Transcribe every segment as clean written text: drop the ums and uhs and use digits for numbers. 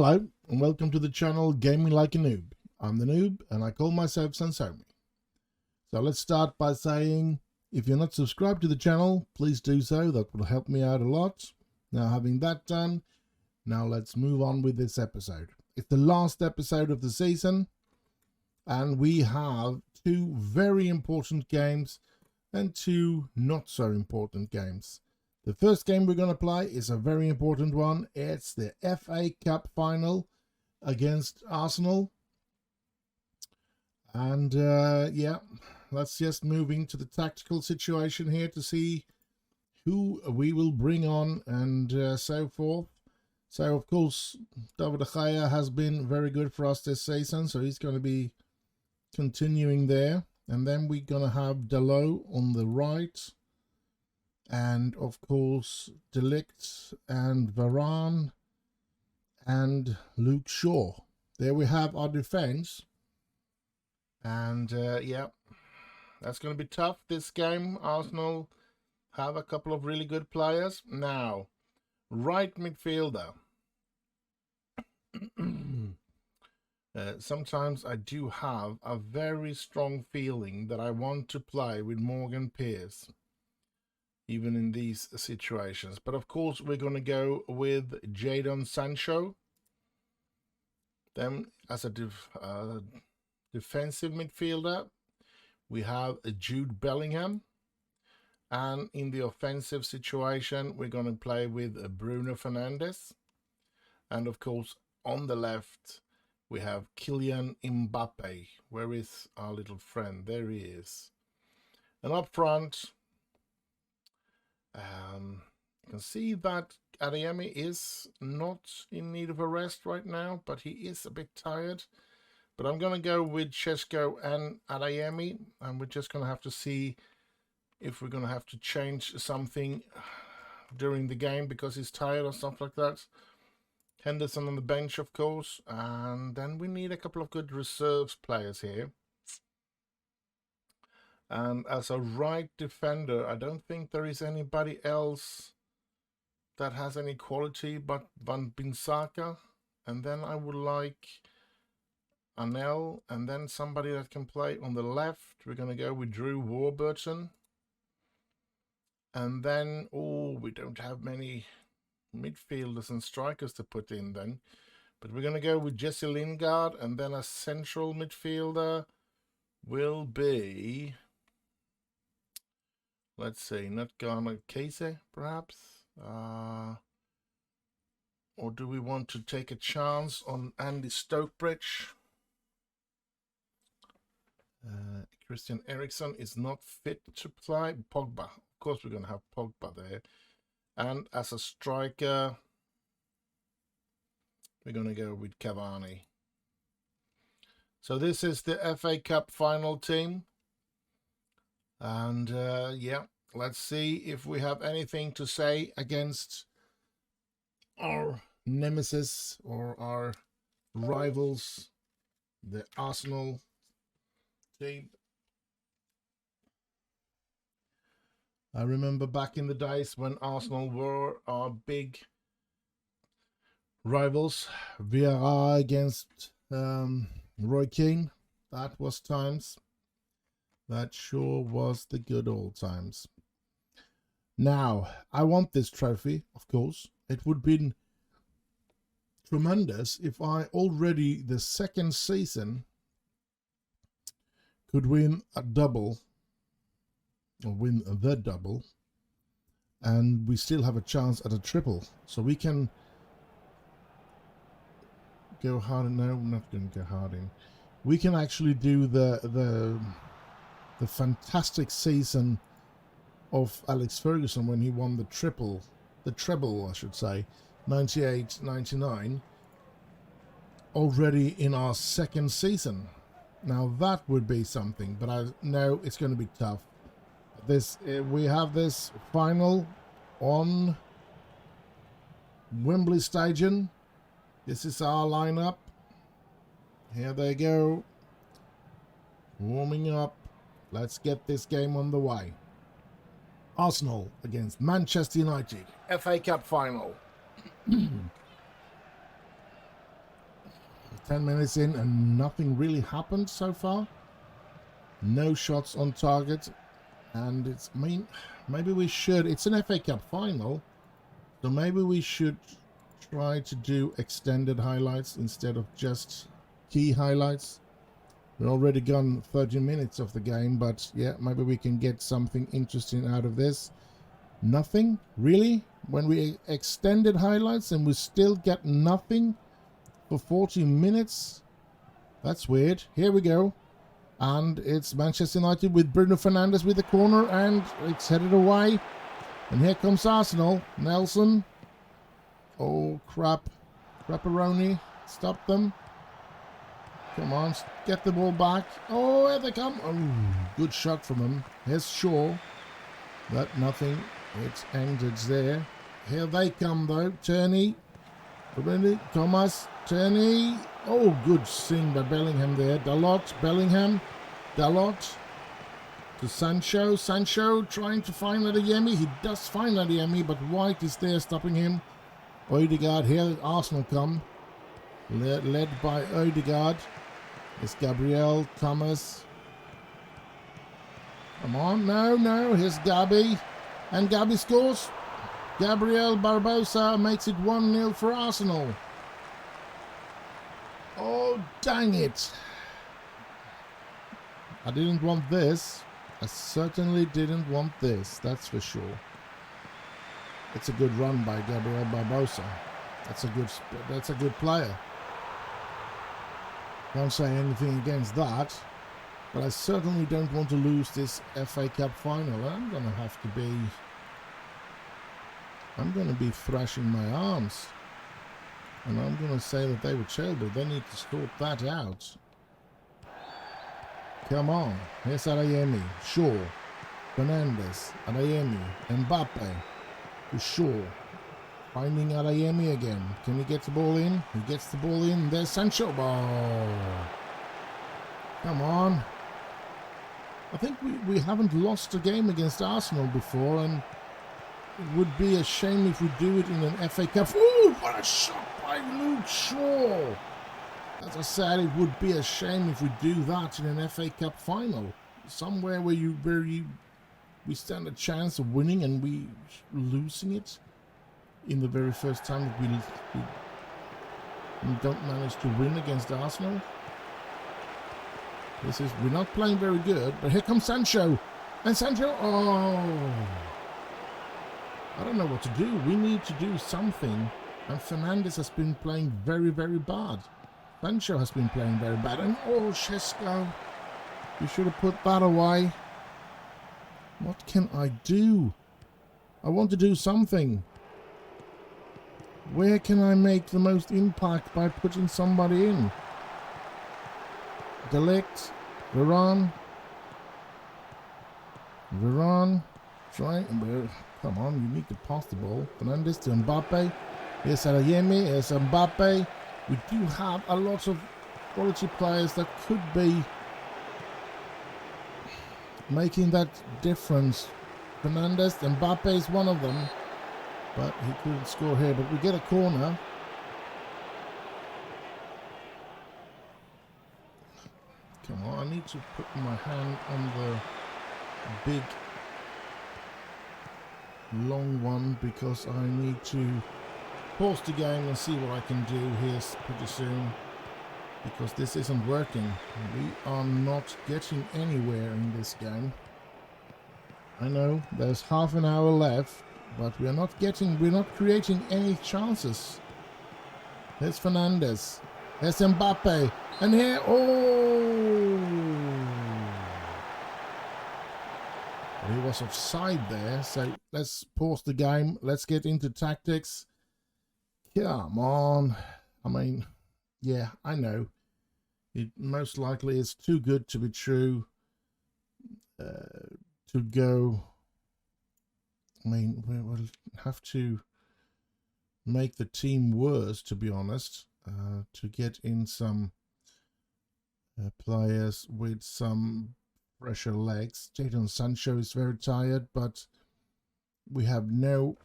Hello and welcome to the channel Gaming Like a Noob. I'm the Noob and I call myself Sansomi. So let's start by saying if you're not subscribed to the channel, please do so. That will help me out a lot. Now having that done, now let's move on with this episode. It's the last episode of the season and we have two very important games and two not so important games. The first game we're going to play is a very important one. It's the FA Cup final against Arsenal. And yeah, let's just move into the tactical situation here to see who we will bring on and so forth. So, of course, David De Gea has been very good for us this season, so he's going to be continuing there. And then we're going to have Dalot on the right. And of course, De Ligt and Varane and Luke Shaw. There we have our defense. And yeah, that's going to be tough this game. Arsenal have a couple of really good players. Now, right midfielder. Sometimes I do have a very strong feeling that I want to play with Morgan Pearce, even in these situations. But of course, we're going to go with Jadon Sancho. Then, as a defensive midfielder, we have Jude Bellingham. And in the offensive situation, we're going to play with Bruno Fernandes. And of course, on the left, we have Kylian Mbappe. Where is our little friend? There he is. And up front, you can see that Adeyemi is not in need of a rest right now, but he is a bit tired. But I'm going to go with Šeško and Adeyemi, and we're just going to have to see if we're going to have to change something during the game because he's tired or stuff like that. Henderson on the bench, of course, and then we need a couple of good reserves players here. And as a right defender, I don't think there is anybody else that has any quality but Van Bissaka. And then I would like Anel, and then somebody that can play on the left. We're going to go with Drew Warburton. And then, oh, we don't have many midfielders and strikers to put in then. But we're going to go with Jesse Lingard, and then a central midfielder will be, let's see, not Ghana Case, perhaps? Or do we want to take a chance on Andy Stokebridge? Christian Eriksen is not fit to play. Pogba. Of course, we're going to have Pogba there. And as a striker, we're going to go with Cavani. So this is the FA Cup final team. And yeah, let's see if we have anything to say against our nemesis or our rivals, the Arsenal team. I remember back in the days when Arsenal were our big rivals. Vieira against Roy Keane. That was times. That sure was the good old times. Now, I want this trophy, of course. It would have been tremendous if I already the second season could win a double, or win the double, and we still have a chance at a triple. So we can go hard in. No, I'm not going to go hard in. We can actually do the fantastic season of Alex Ferguson when he won the treble, I should say, 98-99, already in our second season. Now that would be something, but I know it's going to be tough. We have this final on Wembley Stadium. This is our lineup. Here they go, warming up. Let's get this game on the way. Arsenal against Manchester United, FA Cup final. 10 minutes in and nothing really happened so far. No shots on target. And it's, I mean, maybe we should, it's an FA Cup final, so maybe we should try to do extended highlights instead of just key highlights. We're already gone 30 minutes of the game, but yeah, maybe we can get something interesting out of this. Nothing? Really? When we extended highlights and we still get nothing for 40 minutes? That's weird. Here we go. And it's Manchester United with Bruno Fernandes with the corner, and it's headed away. And here comes Arsenal. Nelson. Oh, crap. Crapperoni. Stop them. Come on, get the ball back. Oh, here they come. Oh, good shot from him. Here's Shaw. But nothing. It's ended there. Here they come, though. Tierney. Thomas. Tierney. Oh, good sing by Bellingham there. Dalot, Bellingham, Dalot to Sancho. Sancho trying to find Adeyemi. He does find Adeyemi, but White is there stopping him. Odegaard, here Arsenal come. Led by Odegaard. It's Gabriel, Thomas. Come on, no, here's Gabi. And Gabi scores. Gabriel Barbosa makes it 1-0 for Arsenal. Oh, dang it. I didn't want this. I certainly didn't want this, that's for sure. It's a good run by Gabriel Barbosa. That's a good player. Don't say anything against that. But I certainly don't want to lose this FA Cup final. I'm going to be thrashing my arms. And I'm going to say that they were chill, but they need to sort that out. Come on. Here's Adeyemi. Shaw. Fernandes. Adeyemi. Mbappe. To Shaw. Finding Adeyemi again. Can he get the ball in? He gets the ball in. There's Sancho. Oh. Come on. I think we haven't lost a game against Arsenal before, and it would be a shame if we do it in an FA Cup. Ooh, what a shot by Luke Shaw! As I said, it would be a shame if we do that in an FA Cup final. Somewhere where we stand a chance of winning and we losing it in the very first time that we don't manage to win against Arsenal. We're not playing very good, but here comes Sancho. And Sancho, oh. I don't know what to do. We need to do something. And Fernandes has been playing very, very bad. Sancho has been playing very bad. And oh, Shesko, you should have put that away. What can I do? I want to do something. Where can I make the most impact by putting somebody in? Delict, Varane, try, come on, you need to pass the ball. Fernandes to Mbappe, here's Adeyemi, here's Mbappe. We do have a lot of quality players that could be making that difference. Fernandes, Mbappe is one of them, but he couldn't score here, but we get a corner. Come on, I need to put my hand on the big long one because I need to pause the game and see what I can do here pretty soon, because this isn't working. We are not getting anywhere in this game. I know there's half an hour left, but we're not creating any chances. There's Fernandes. There's Mbappe. And here, oh! He was offside there, so let's pause the game. Let's get into tactics. Come on. I mean, yeah, I know. It most likely is too good to be true to go. I mean, we'll have to make the team worse, to be honest, to get in some players with some fresher legs. Jadon Sancho is very tired, but we have no,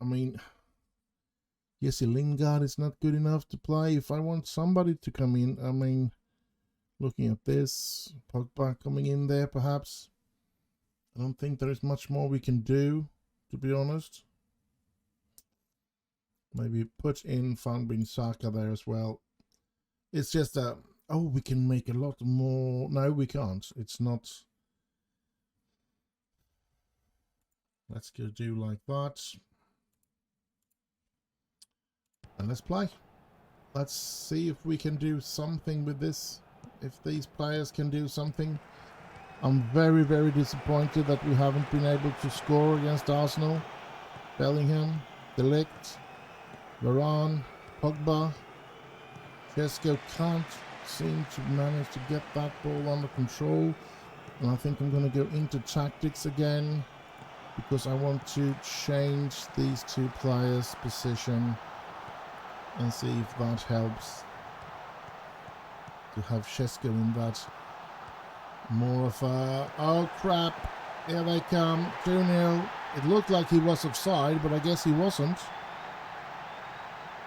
I mean, Jesse Lingard is not good enough to play. If I want somebody to come in, I mean, looking at this, Pogba coming in there perhaps. I don't think there is much more we can do, to be honest. Maybe put in Van Bissaka there as well. It's just that, oh, we can make a lot more. No, we can't. It's not. Let's go do like that. And let's play. Let's see if we can do something with this. If these players can do something. I'm very, very disappointed that we haven't been able to score against Arsenal. Bellingham, De Ligt, Varane, Pogba. Chesko can't seem to manage to get that ball under control. And I think I'm going to go into tactics again, because I want to change these two players' position and see if that helps. To have Chesko in that. More of a... Oh crap! Here they come. 2-0. It looked like he was offside, but I guess he wasn't.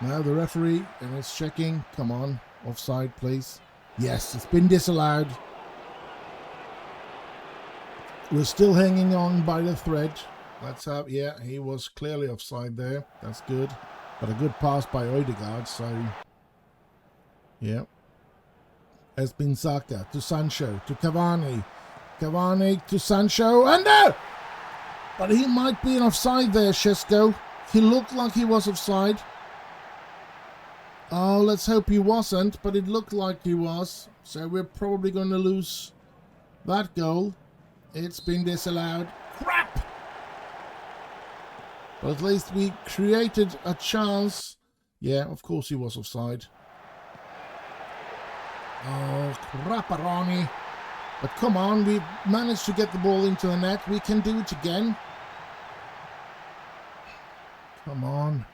Now the referee, and it's checking. Come on, offside please. Yes, it's been disallowed. We're still hanging on by the thread. Let's have... Yeah, he was clearly offside there. That's good. But a good pass by Odegaard, so... Yeah. Espinzaka to Sancho, to Cavani. Cavani to Sancho, and no! But he might be an offside there, Chesko. He looked like he was offside. Oh, let's hope he wasn't, but it looked like he was. So we're probably going to lose that goal. It's been disallowed. Crap! But at least we created a chance. Yeah, of course he was offside. Oh, crap-a-roni. But come on, we managed to get the ball into the net. We can do it again. Come on.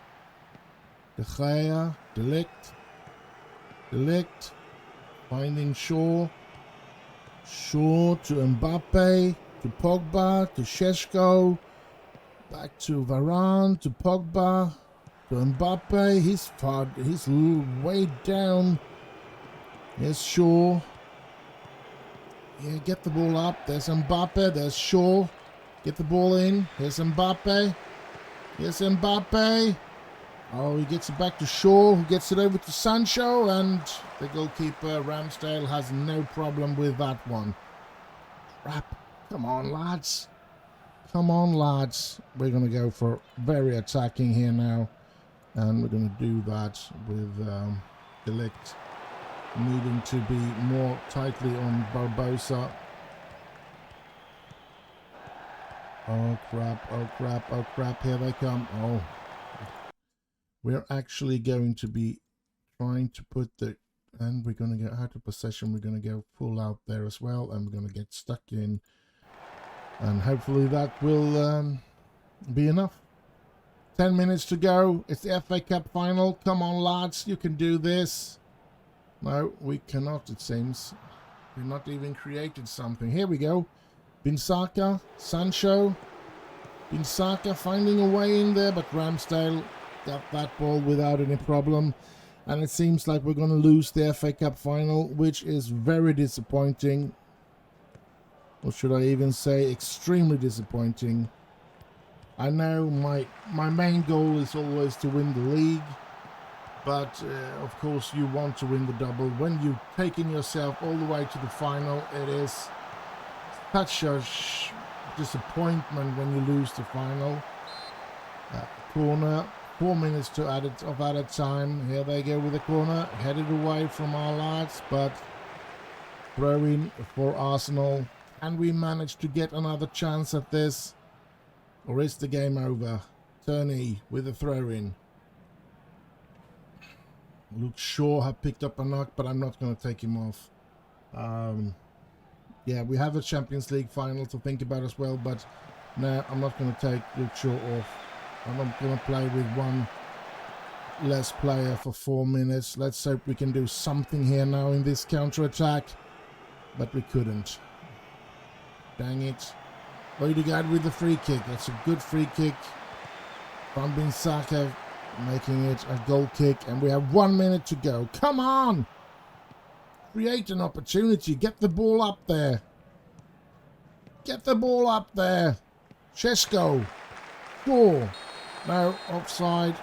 De Gea, De Ligt, finding Shaw. Shaw to Mbappe, to Pogba, to Chesko. Back to Varane, to Pogba, to Mbappe. He's way down. Here's Shaw. Yeah, get the ball up. There's Mbappe. There's Shaw. Get the ball in. Here's Mbappe. Here's Mbappe. Oh, he gets it back to Shaw, who gets it over to Sancho, and the goalkeeper, Ramsdale, has no problem with that one. Crap. Come on, lads. Come on, lads. We're going to go for very attacking here now, and we're going to do that with De Ligt needing to be more tightly on Barbosa. Oh crap, oh crap, oh crap, here they come. Oh, we're actually going to be trying to put the, and we're going to get out of possession. We're going to go full out there as well, and we're going to get stuck in, and hopefully that will be enough. 10 minutes to go. It's the FA Cup final. Come on, lads, you can do this. No, we cannot, it seems. We've not even created something. Here we go. Bissaka, Sancho. Bissaka finding a way in there, but Ramsdale got that ball without any problem. And it seems like we're going to lose the FA Cup final, which is very disappointing. Or should I even say extremely disappointing. I know my main goal is always to win the league. But, of course, you want to win the double. When you've taken yourself all the way to the final, it is such a disappointment when you lose the final. Corner, 4 minutes to added time. Here they go with the corner. Headed away from our lads, but throw in for Arsenal. And we managed to get another chance at this. Or is the game over? Turney with a throw in. Luke Shaw have picked up a knock, but I'm not going to take him off. Yeah, we have a Champions League final to think about as well, but no, I'm not going to take Luke Shaw off. I'm not going to play with one less player for 4 minutes. Let's hope we can do something here now in this counter-attack, but we couldn't. Dang it. Odegaard with the free kick. That's a good free kick. Van Bissaka making it a goal kick, and we have 1 minute to go. Come on! Create an opportunity. Get the ball up there. Get the ball up there. Shesko. 4. No, offside.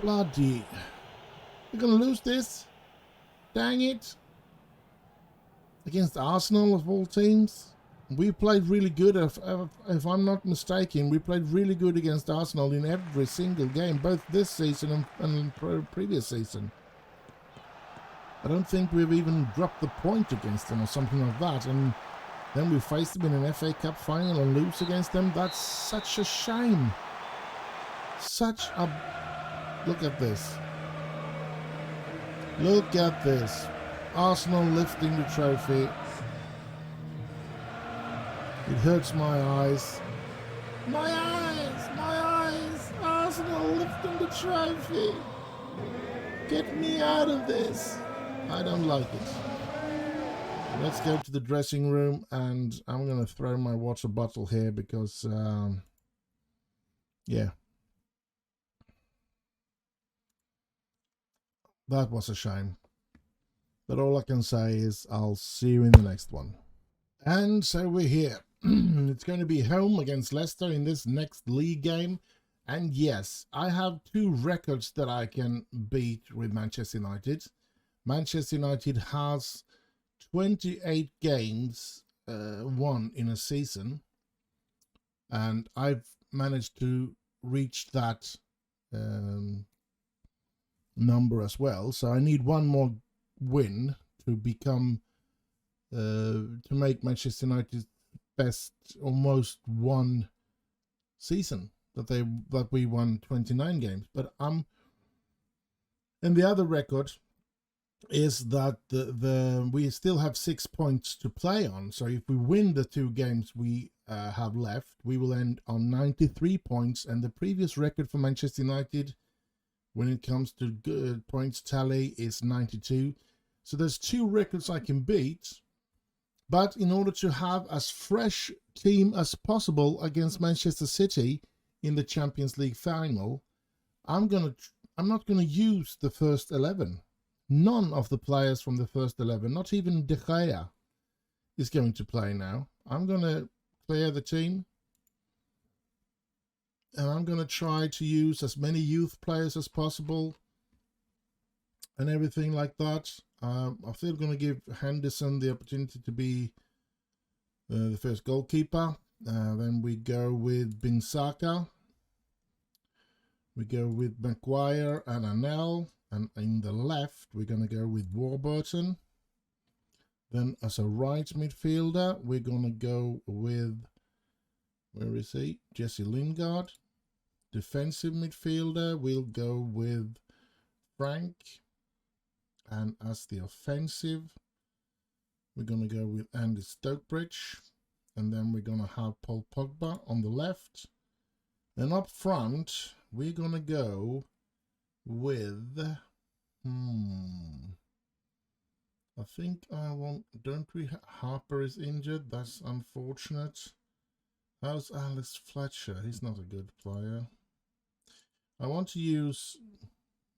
Bloody. We're going to lose this? Dang it. Against Arsenal of all teams. We played really good, if I'm not mistaken, we played really good against Arsenal in every single game, both this season and previous season. I don't think we've even dropped the point against them or something like that, and then we face them in an FA Cup final and lose against them. That's such a shame. Such a... Look at this. Look at this. Arsenal lifting the trophy. It hurts my eyes. My eyes! My eyes! Arsenal lifting the trophy! Get me out of this! I don't like it. Let's go to the dressing room, and I'm going to throw my water bottle here because, yeah. That was a shame. But all I can say is I'll see you in the next one. And so we're here. It's going to be home against Leicester in this next league game. And yes, I have 2 records that I can beat with Manchester United. Manchester United has 28 games won in a season. And I've managed to reach that number as well. So I need 1 more win to become to make Manchester United's best almost one season that we won 29 games. But and the other record is that we still have 6 points to play on. So if we win the 2 games we have left, we will end on 93 points, and the previous record for Manchester United when it comes to points tally is 92. So there's 2 records I can beat. But in order to have as fresh team as possible against Manchester City in the Champions League final, I'm not gonna use the first 11. None of the players from the first 11, not even De Gea, is going to play now. I'm gonna clear the team, and I'm gonna try to use as many youth players as possible and everything like that. I'm still going to give Henderson the opportunity to be the first goalkeeper. Then we go with Binsaka. We go with Maguire and Anel. And in the left, we're going to go with Warburton. Then as a right midfielder, we're going to go with, where is he? Jesse Lingard. Defensive midfielder, we'll go with Frank. And as the offensive, we're going to go with Andy Stokebridge. And then we're going to have Paul Pogba on the left. Then up front, we're going to go with... I think I want... Don't we... Harper is injured. That's unfortunate. How's Alice Fletcher? He's not a good player. I want to use...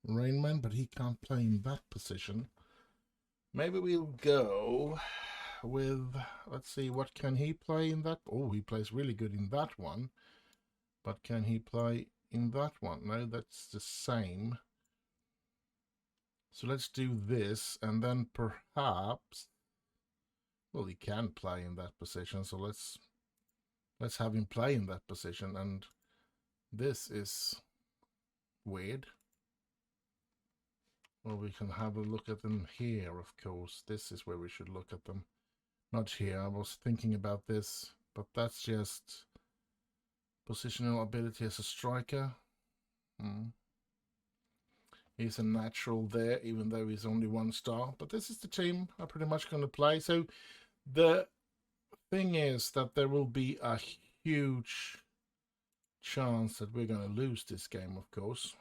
Rainman, but he can't play in that position. Maybe we'll go with, let's see, what can he play in that? Oh, he plays really good in that one. But can he play in that one? No, that's the same. So let's do this, and then perhaps, well, he can play in that position, so let's have him play in that position. And this is weird. Well, we can have a look at them here, of course. This is where we should look at them. Not here. I was thinking about this, but that's just positional ability as a striker. He's a natural there, even though he's only 1 star. But this is the team I'm pretty much going to play. So the thing is that there will be a huge chance that we're going to lose this game, of course.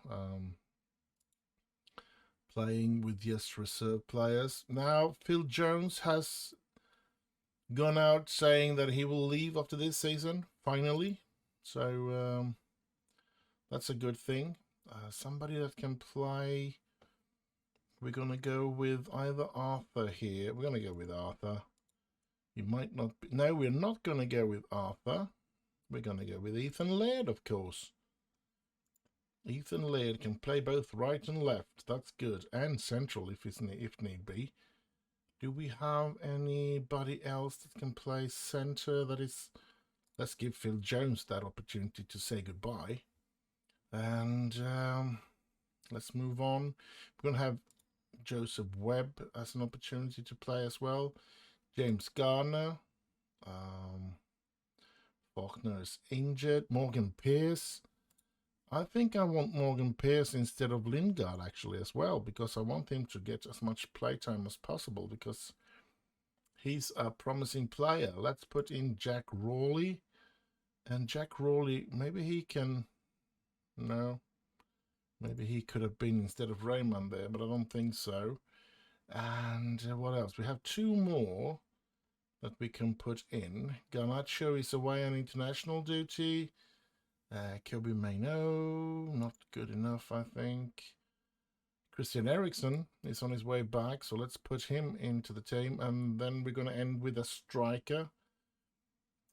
Playing with just reserve players. Now, Phil Jones has gone out saying that he will leave after this season, finally. So, That's a good thing. Somebody that can play. We're going to go with either Arthur here. We're going to go with Arthur. You might not be. No, we're not going to go with Arthur. We're going to go with Ethan Laird, of course. Ethan Laird can play both right and left. That's good. And central if need be. Do we have anybody else that can play center? That is... Let's give Phil Jones that opportunity to say goodbye. And let's move on. We're going to have Joseph Webb as an opportunity to play as well. James Garner. Faulkner is injured. Morgan Pierce. I think I want Morgan Pierce instead of Lingard actually as well, because I want him to get as much playtime as possible because he's a promising player. Let's put in Jack Rawley. And Jack Rawley, maybe he can... No. Maybe he could have been instead of Raymond there, but I don't think so. And what else? We have two more that we can put in. Garnacho is away on international duty. Kobe Maino, not good enough, I think. Christian Eriksen is on his way back, so let's put him into the team. And then we're going to end with a striker.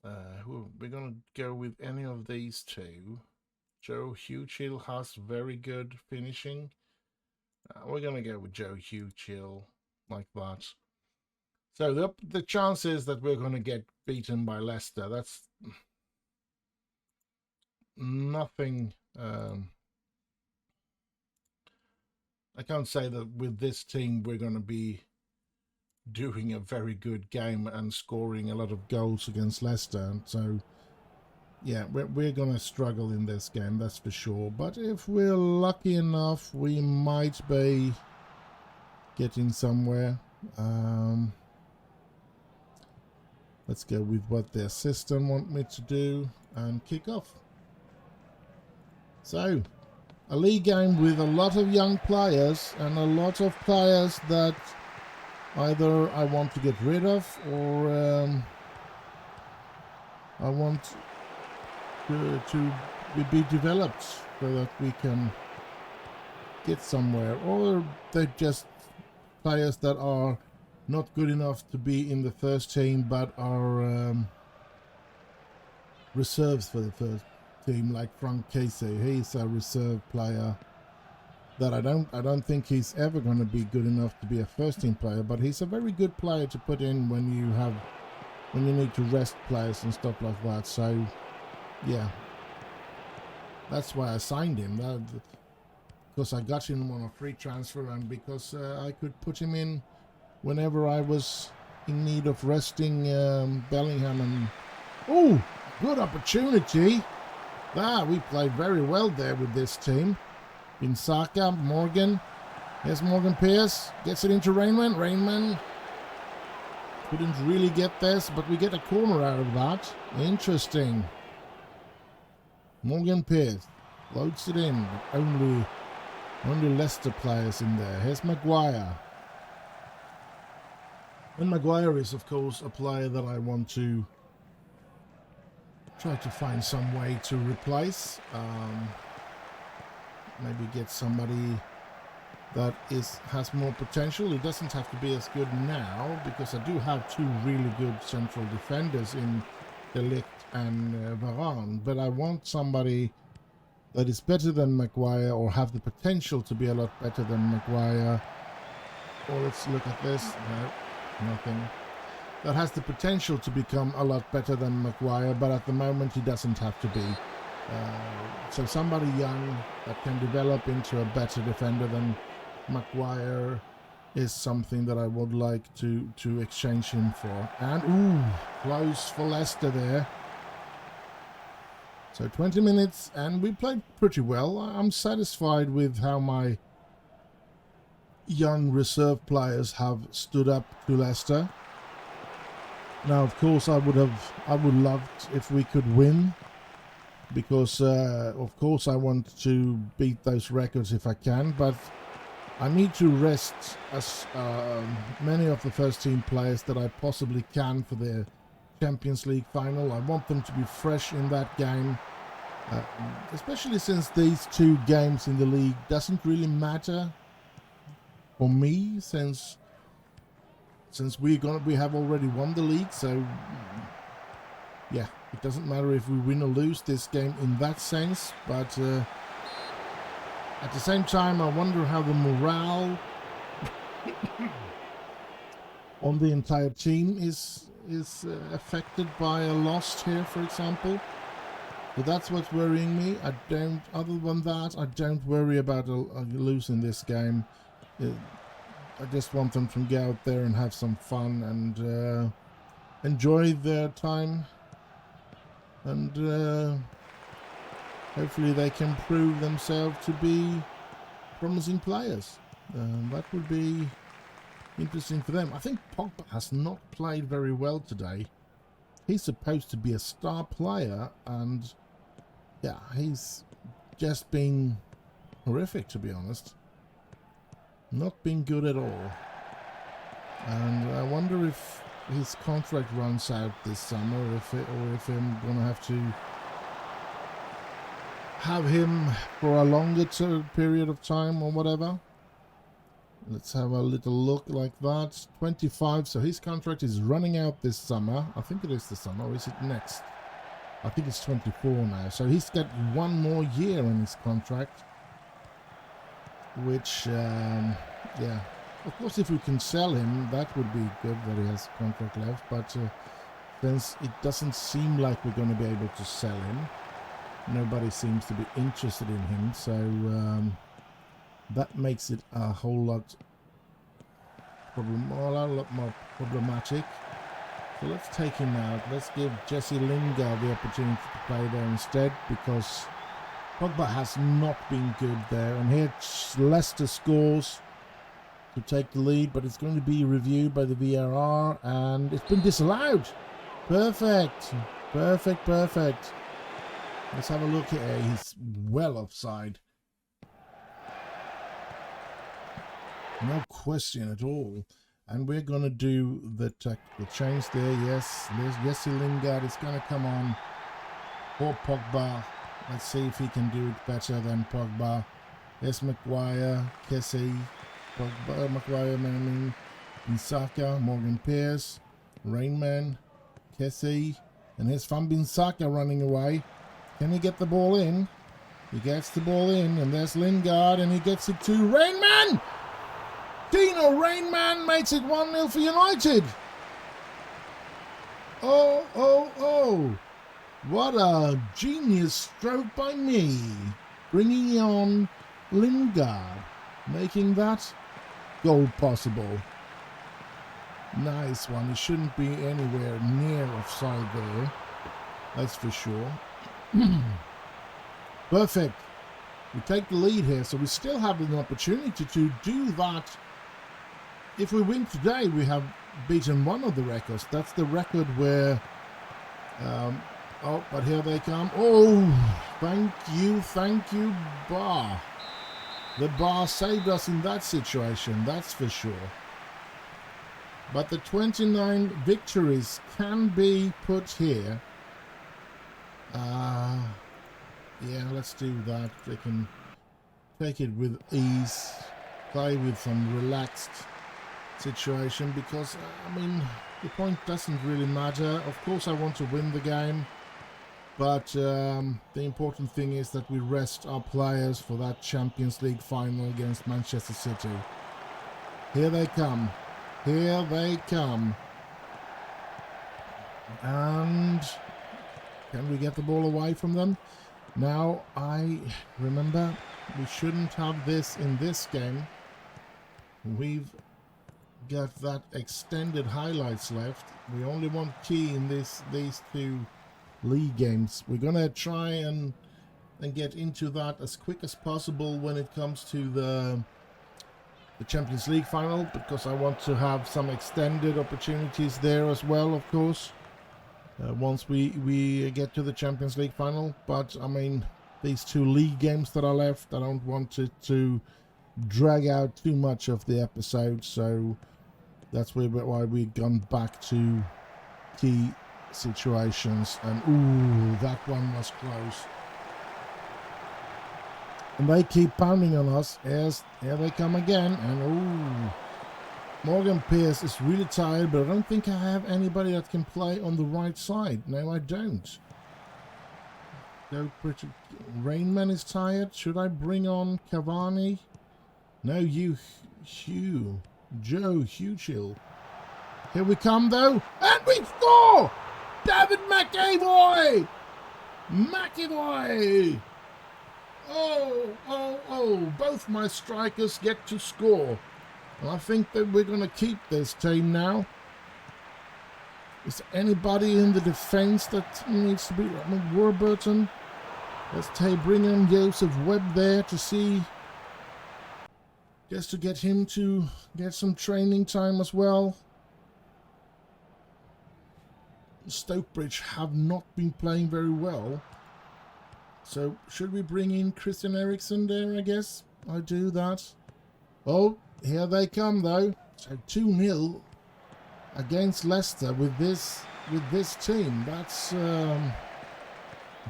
We're going to go with any of these two. Joe Huchill has very good finishing. We're going to go with Joe Huchill like that. So the chances that we're going to get beaten by Leicester, that's nothing. I can't say that with this team we're going to be doing a very good game and scoring a lot of goals against Leicester. So yeah, we're going to struggle in this game, that's for sure. But if we're lucky enough, we might be getting somewhere. Let's go with what their system want me to do and kick off. So, a league game with a lot of young players and a lot of players that either I want to get rid of or I want to be developed so that we can get somewhere, or they're just players that are not good enough to be in the first team but are reserves for the first team, like Frank Casey. He's a reserve player that I don't think he's ever going to be good enough to be a first team player, but he's a very good player to put in when you need to rest players and stuff like that. So yeah, that's why I signed him, because I got him on a free transfer and because I could put him in whenever I was in need of resting Bellingham. And oh, good opportunity. We played very well there with this team. Binsaka, Morgan. Here's Morgan Pierce. Gets it into Rainman. Rainman couldn't really get this, but we get a corner out of that. Interesting. Morgan Pierce loads it in. Only Leicester players in there. Here's Maguire. And Maguire is, of course, a player that I want to try to find some way to replace. Maybe get somebody that has more potential. It doesn't have to be as good now, because I do have two really good central defenders in De Ligt and Varane, but I want somebody that is better than Maguire, or have the potential to be a lot better than Maguire. Or let's look at this. No, nothing. That has the potential to become a lot better than Maguire, but at the moment he doesn't have to be. So somebody young that can develop into a better defender than Maguire is something that I would like to exchange him for. And ooh, close for Leicester there. So 20 minutes and we played pretty well. I'm satisfied with how my young reserve players have stood up to Leicester. Now, of course, I would love if we could win, because of course I want to beat those records if I can, but I need to rest as many of the first team players that I possibly can for the Champions League final. I want them to be fresh in that game, Especially since these two games in the league doesn't really matter for me, since we have already won the league. So yeah, it doesn't matter if we win or lose this game in that sense. But at the same time, I wonder how the morale on the entire team is affected by a loss here, for example. So that's what's worrying me. Other than that, I don't worry about losing this game. I just want them to go out there and have some fun and enjoy their time. And hopefully they can prove themselves to be promising players. That would be interesting for them. I think Pogba has not played very well today. He's supposed to be a star player, and yeah, he's just been horrific, to be honest. Not been good at all. And I wonder if his contract runs out this summer, or if I'm gonna have to have him for a longer period of time or whatever. Let's have a little look like that. 25, so his contract is running out this summer. I think it is this summer, or is it next? I think it's 24 now. So he's got one more year on his contract. Which, yeah. Of course, if we can sell him, that would be good that he has contract left. But since it doesn't seem like we're going to be able to sell him, nobody seems to be interested in him. So that makes it a whole lot more problematic. So let's take him out. Let's give Jesse Lingard the opportunity to play there instead, because Pogba has not been good there. And here Leicester scores to take the lead, but it's going to be reviewed by the VAR, and it's been disallowed. Perfect. Perfect, perfect. Let's have a look here. He's well offside. No question at all. And we're going to do the tactical change there. Yes, Jesse Lingard is going to come on for Pogba. Let's see if he can do it better than Pogba. There's Maguire, Kessie, Pogba, Maguire, Manning, Bissaka, Morgan Pierce, Rainman, Kessie, and here's Van Bissaka running away. Can he get the ball in? He gets the ball in, and there's Lingard, and he gets it to Rainman! Dino Rainman makes it 1-0 for United. Oh, oh, oh. What a genius stroke by me. Bringing on Lingard. Making that goal possible. Nice one. He shouldn't be anywhere near offside there. That's for sure. Perfect. We take the lead here, so we still have an opportunity to do that. If we win today, we have beaten one of the records. That's the record where... oh, but here they come. Oh, thank you, Bar. The Bar saved us in that situation, that's for sure. But the 29 victories can be put here. Yeah, let's do that. They can take it with ease, play with some relaxed situation, because I mean, the point doesn't really matter. Of course I want to win the game, but the important thing is that we rest our players for that Champions League final against Manchester City. Here they come, here they come, and can we get the ball away from them? Now I remember we shouldn't have this in this game. We've got that extended highlights left. We only want key in these two league games. We're gonna try and get into that as quick as possible when it comes to the Champions League final, because I want to have some extended opportunities there as well, of course, once we get to the Champions League final. But I mean, these two league games that are left, I don't want it to drag out too much of the episode, so that's why we've gone back to key situations. And ooh, that one was close. And they keep pounding on us. Here they come again. And oh, Morgan Pierce is really tired, but I don't think I have anybody that can play on the right side. No, I don't. Rainman is tired. Should I bring on Cavani? No, Joe Huchill. Here we come, though. And we score! David McAvoy! Oh, both my strikers get to score. And I think that we're going to keep this team now. Is there anybody in the defense that needs to be? I mean, Warburton. Let's bring in Joseph Webb there to see. Just to get him to get some training time as well. Stokebridge have not been playing very well. So, should we bring in Christian Eriksen there, I guess? I do that. Oh, here they come, though. So, 2-0 against Leicester with this team. That's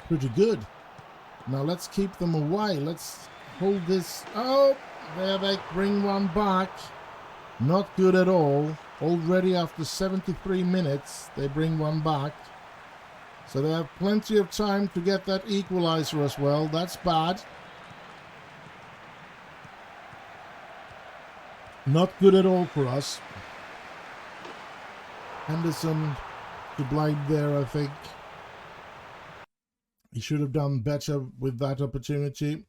pretty good. Now, let's keep them away. Let's hold this. Oh, there they bring one back. Not good at all. Already after 73 minutes, they bring one back. So they have plenty of time to get that equalizer as well. That's bad. Not good at all for us. Henderson to blame there, I think. He should have done better with that opportunity.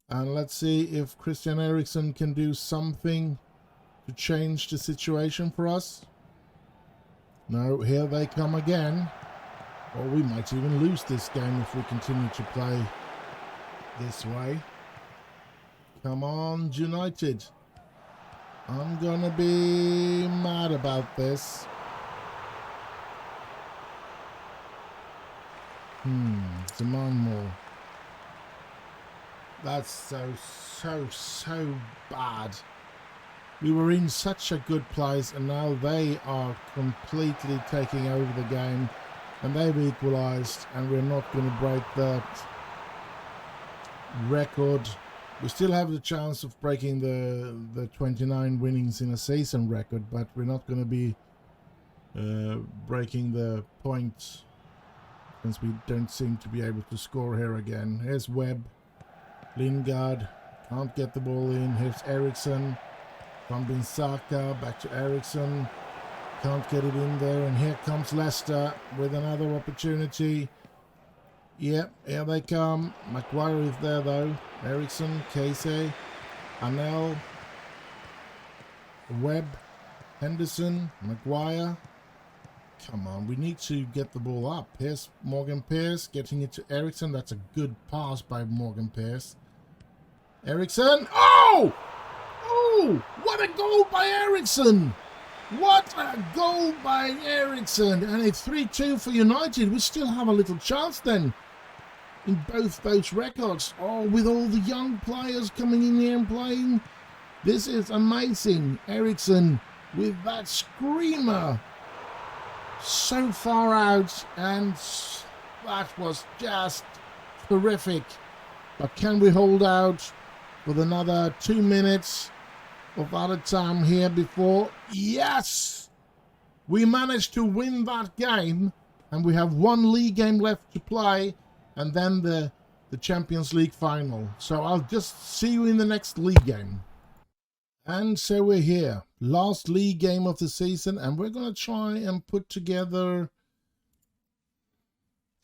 And let's see if Christian Eriksen can do something to change the situation for us. No, here they come again. Or we might even lose this game if we continue to play this way. Come on, United. I'm gonna be mad about this. Demand more. That's so bad. We were in such a good place and now they are completely taking over the game and they've equalised and we're not going to break that record. We still have the chance of breaking the 29 winnings in a season record, but we're not going to be breaking the points since we don't seem to be able to score here again. Here's Webb. Lingard can't get the ball in. Here's Eriksen. Van Bissaka, back to Eriksen. Can't get it in there. And here comes Leicester with another opportunity. Yep, here they come. Maguire is there though. Eriksen, Casey, Anel, Webb, Henderson, Maguire. Come on, we need to get the ball up. Here's Morgan Pierce getting it to Eriksen. That's a good pass by Morgan Pierce. Eriksen. Oh! Oh! What a goal by Eriksen! What a goal by Eriksen! And it's 3-2 for United. We still have a little chance then in both those records. Oh, with all the young players coming in here and playing. This is amazing. Eriksen with that screamer. So far out, and that was just terrific. But can we hold out with another 2 minutes of added time here before? Yes! We managed to win that game, and we have one league game left to play, and then the Champions League final. So I'll just see you in the next league game. And so we're here, last league game of the season, and we're going to try and put together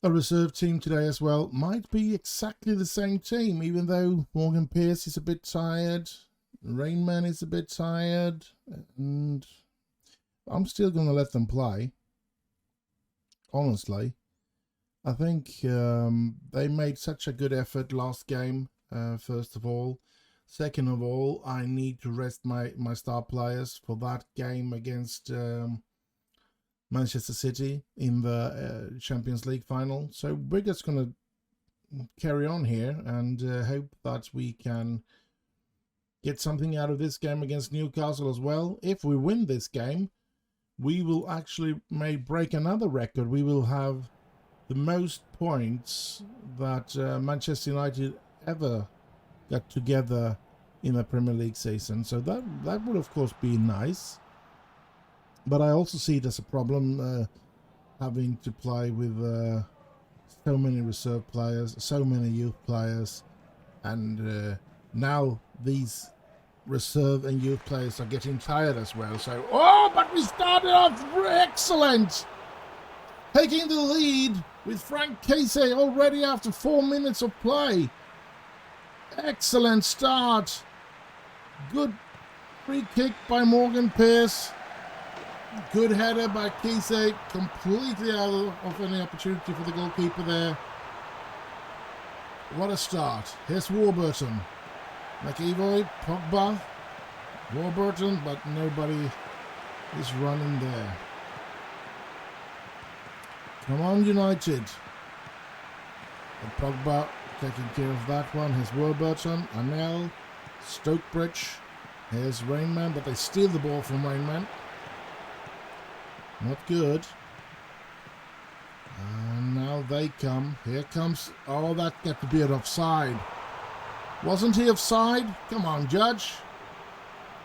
a reserve team today as well. Might be exactly the same team, even though Morgan Pierce is a bit tired, Rainman is a bit tired, and I'm still going to let them play. Honestly, I think they made such a good effort last game, first of all. Second of all, I need to rest my star players for that game against Manchester City in the Champions League final. So we're just going to carry on here and hope that we can get something out of this game against Newcastle as well. If we win this game, we will actually may break another record. We will have the most points that Manchester United ever got together in a Premier League season. So that would of course be nice. But I also see it as a problem having to play with so many reserve players, so many youth players, and now these reserve and youth players are getting tired as well. So, oh, but we started off excellent! Taking the lead with Frank Casey already after 4 minutes of play. Excellent start. Good free kick by Morgan Pearce. Good header by Casey. Completely out of any opportunity for the goalkeeper there. What a start. Here's Warburton. McEvoy, Pogba, Warburton, but nobody is running there. Come on, United. And Pogba taking care of that one. Here's Warburton, Anel, Stokebridge. Here's Rainman, but they steal the ball from Rainman. Not good. And now they come. Here comes... Oh, that got to be an offside. Wasn't he offside? Come on, Judge.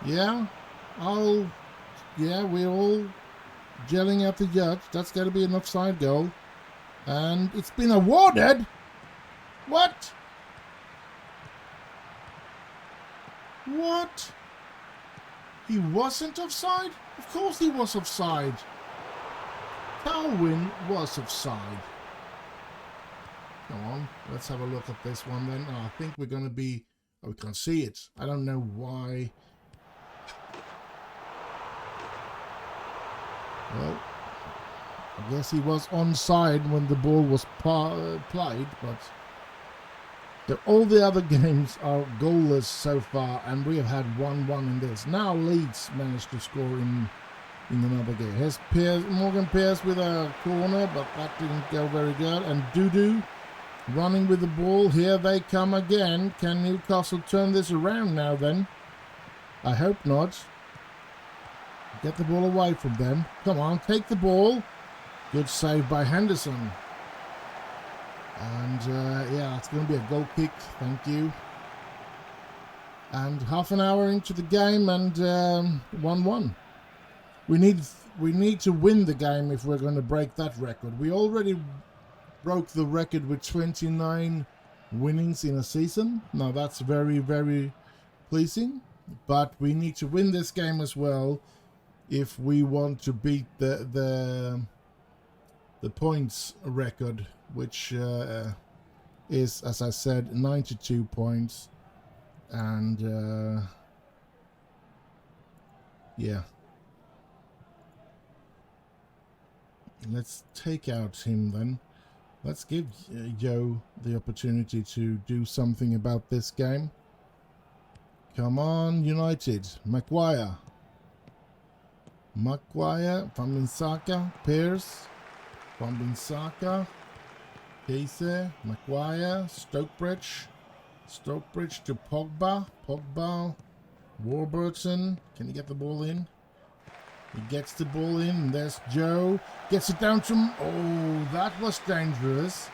Yeah? Yeah, we're all gelling at the judge. That's got to be an offside goal. And it's been awarded? What? What? He wasn't offside? Of course he was offside. Calvin was offside. Come on, let's have a look at this one then. Oh, I think we're going to be... Oh, we can't see it. I don't know why. Well, I guess he was onside when the ball was played, but all the other games are goalless so far, and we have had 1-1 in this. Now Leeds managed to score in another game. Here's Morgan Pearce with a corner, but that didn't go very good. And Dudu running with the ball. Here they come again. Can Newcastle turn this around now then? I hope not. Get the ball away from them. Come on, take the ball. Good save by Henderson. And yeah, it's going to be a goal kick. Thank you. And half an hour into the game and 1-1. We need to win the game if we're going to break that record. We already broke the record with 29 winnings in a season. Now that's very, very pleasing. But we need to win this game as well if we want to beat the points record, which is, as I said, 92 points. And yeah. Let's take out him then. Let's give Joe the opportunity to do something about this game. Come on, United. Maguire, Fambinsaka, Pearce, Fambinsaka, Casey, Maguire, Stokebridge to Pogba, Warburton. Can he get the ball in? He gets the ball in, and there's Joe. Gets it down to... Oh, that was dangerous.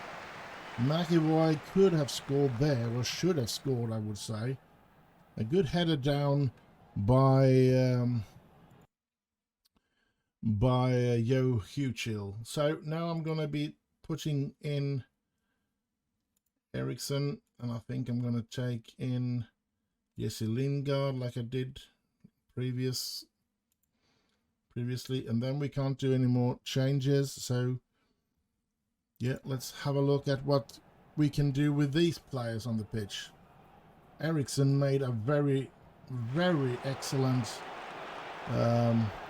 McEvoy could have scored there, or should have scored, I would say. A good header down by Joe Huchill. So now I'm going to be putting in Eriksson, and I think I'm going to take in Jesse Lingard like I did previously, and then we can't do any more changes. So yeah, let's have a look at what we can do with these players on the pitch. Eriksson made a very, very excellent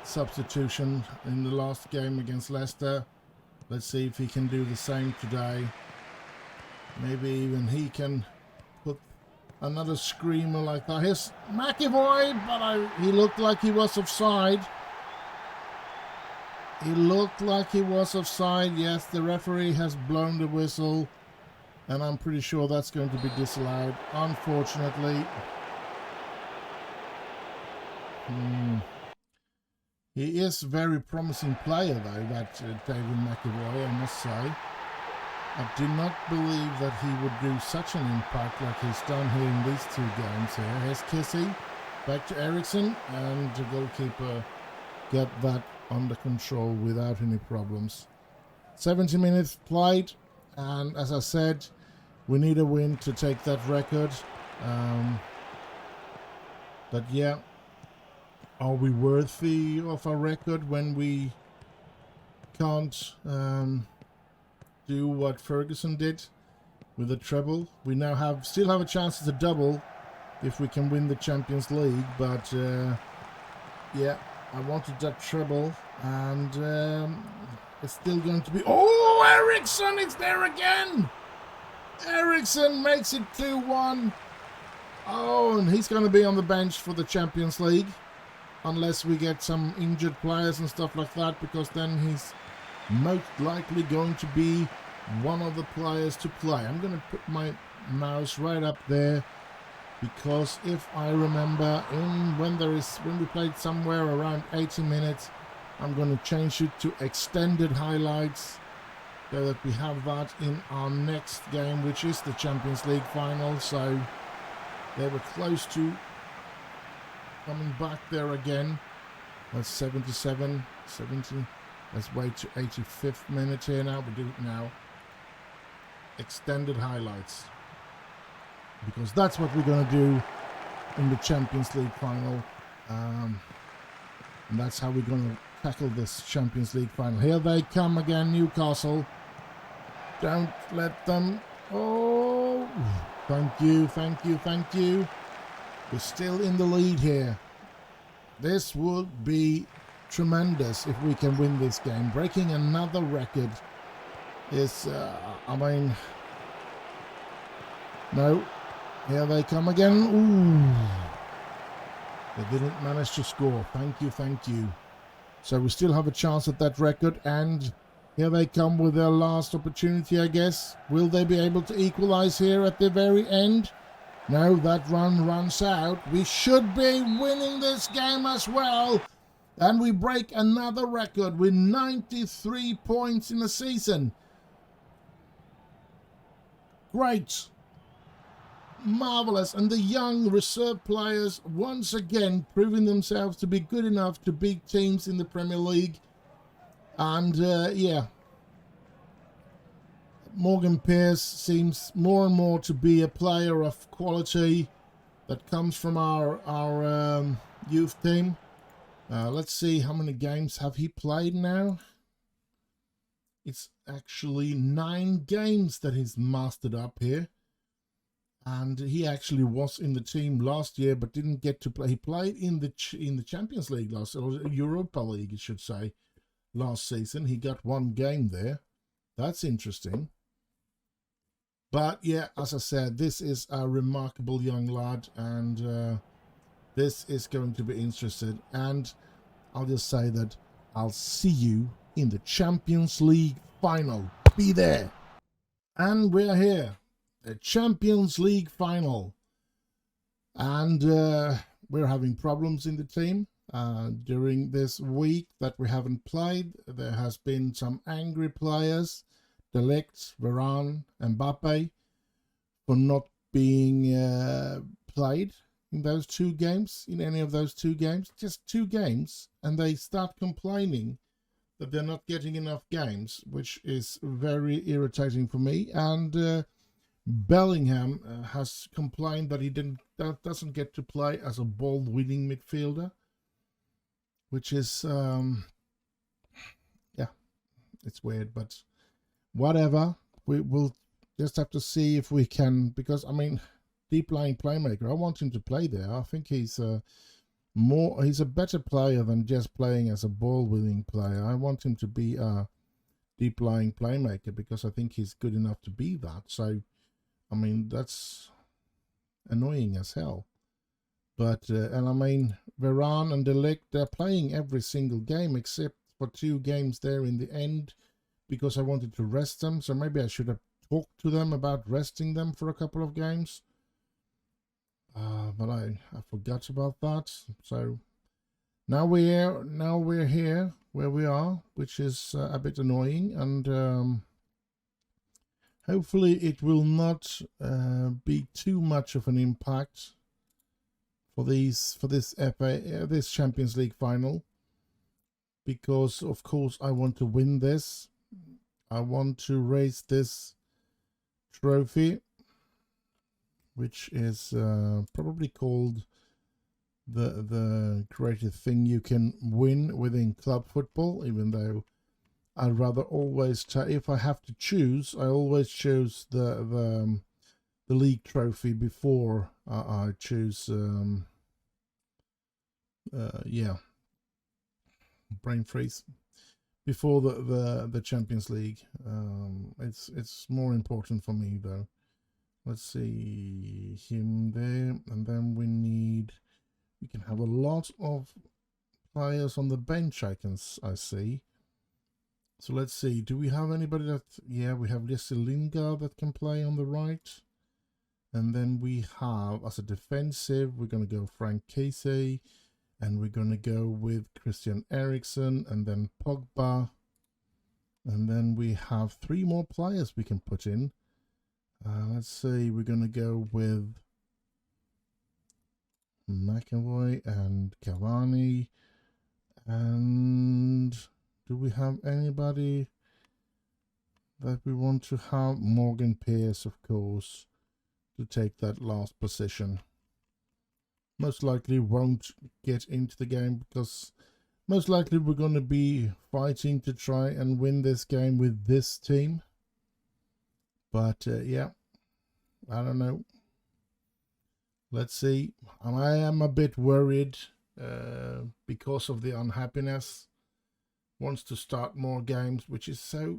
substitution in the last game against Leicester. Let's see if he can do the same today. Maybe even he can put another screamer like that. Here's McEvoy, but he looked like he was offside. He looked like he was offside. Yes, the referee has blown the whistle, and I'm pretty sure that's going to be disallowed, unfortunately. He is a very promising player, though, that David McEvoy, I must say. I did not believe that he would do such an impact like he's done here in these two games here. Here's Kissy, back to Eriksson, and the goalkeeper get that under control without any problems. 70 minutes played, and as I said, we need a win to take that record. But yeah, are we worthy of a record when we can't do what Ferguson did with the treble? We now still have a chance at a double if we can win the Champions League, but yeah, I wanted that treble, and it's still going to be... Oh, Eriksson, it's there again! Eriksson makes it 2-1. Oh, and he's going to be on the bench for the Champions League, unless we get some injured players and stuff like that, because then he's most likely going to be one of the players to play. I'm going to put my mouse right up there, because if I remember, when we played somewhere around 80 minutes, I'm going to change it to extended highlights, so that we have that in our next game, which is the Champions League final. So they were close to coming back there again. That's 77, 70. Let's wait to 85th minute here now. We do it now. Extended highlights, because that's what we're going to do in the Champions League final, and that's how we're going to tackle this Champions League final. Here they come again, Newcastle. Don't let them... Oh, thank you, thank you, thank you. We're still in the lead here. This would be tremendous if we can win this game. Breaking another record is, I mean... No, here they come again. Ooh. They didn't manage to score. Thank you, thank you. So we still have a chance at that record, and here they come with their last opportunity, I guess. Will they be able to equalize here at the very end? No, that run runs out. We should be winning this game as well. And we break another record with 93 points in a season. Great. Marvelous. And the young reserve players once again proving themselves to be good enough to beat teams in the Premier League. And yeah, Morgan Pearce seems more and more to be a player of quality that comes from our youth team. Let's see, how many games have he played now? It's actually 9 games that he's mastered up here. And he actually was in the team last year, but didn't get to play. He played in the Champions League or Europa League, I should say, last season. He got 1 game there. That's interesting. But yeah, as I said, this is a remarkable young lad, and this is going to be interesting. And I'll just say that I'll see you in the Champions League final. Be there. And we're here. The Champions League final. And we're having problems in the team. During this week that we haven't played, there has been some angry players, De Ligt, Varane, Mbappe, for not being played in those 2 games, in any of those 2 games. Just 2 games, and they start complaining that they're not getting enough games, which is very irritating for me. And Bellingham has complained that he doesn't get to play as a ball-winning midfielder, which is, yeah, it's weird, but whatever. We will just have to see if we can, because, I mean, deep-lying playmaker, I want him to play there. I think he's he's a better player than just playing as a ball-winning player. I want him to be a deep-lying playmaker, because I think he's good enough to be that. So, I mean, that's annoying as hell. But, and I mean, Varane and De Ligt, they're playing every single game except for 2 games there in the end, because I wanted to rest them. So maybe I should have talked to them about resting them for a couple of games. But I forgot about that. So now we're here where we are, which is a bit annoying. And Hopefully it will not be too much of an impact for this this Champions League final, because of course I want to win this. I want to raise this trophy, which is probably called the greatest thing you can win within club football, even though I'd rather always if I have to choose, I always choose the league trophy before I choose yeah, brain freeze, before the Champions League. It's more important for me though. Let's see him there, and then we can have a lot of players on the bench. I see. So let's see. Do we have anybody that? Yeah, we have Jesse Lingard that can play on the right, and then we have as a defensive, we're gonna go Frank Casey, and we're gonna go with Christian Eriksen, and then Pogba, and then we have 3 more players we can put in. Let's see, we're going to go with McAvoy and Cavani. And do we have anybody that we want to have? Morgan Pearce, of course, to take that last position. Most likely won't get into the game because most likely we're going to be fighting to try and win this game with this team. But yeah, I don't know. Let's see. I am a bit worried because of the unhappiness. Wants to start more games, which is so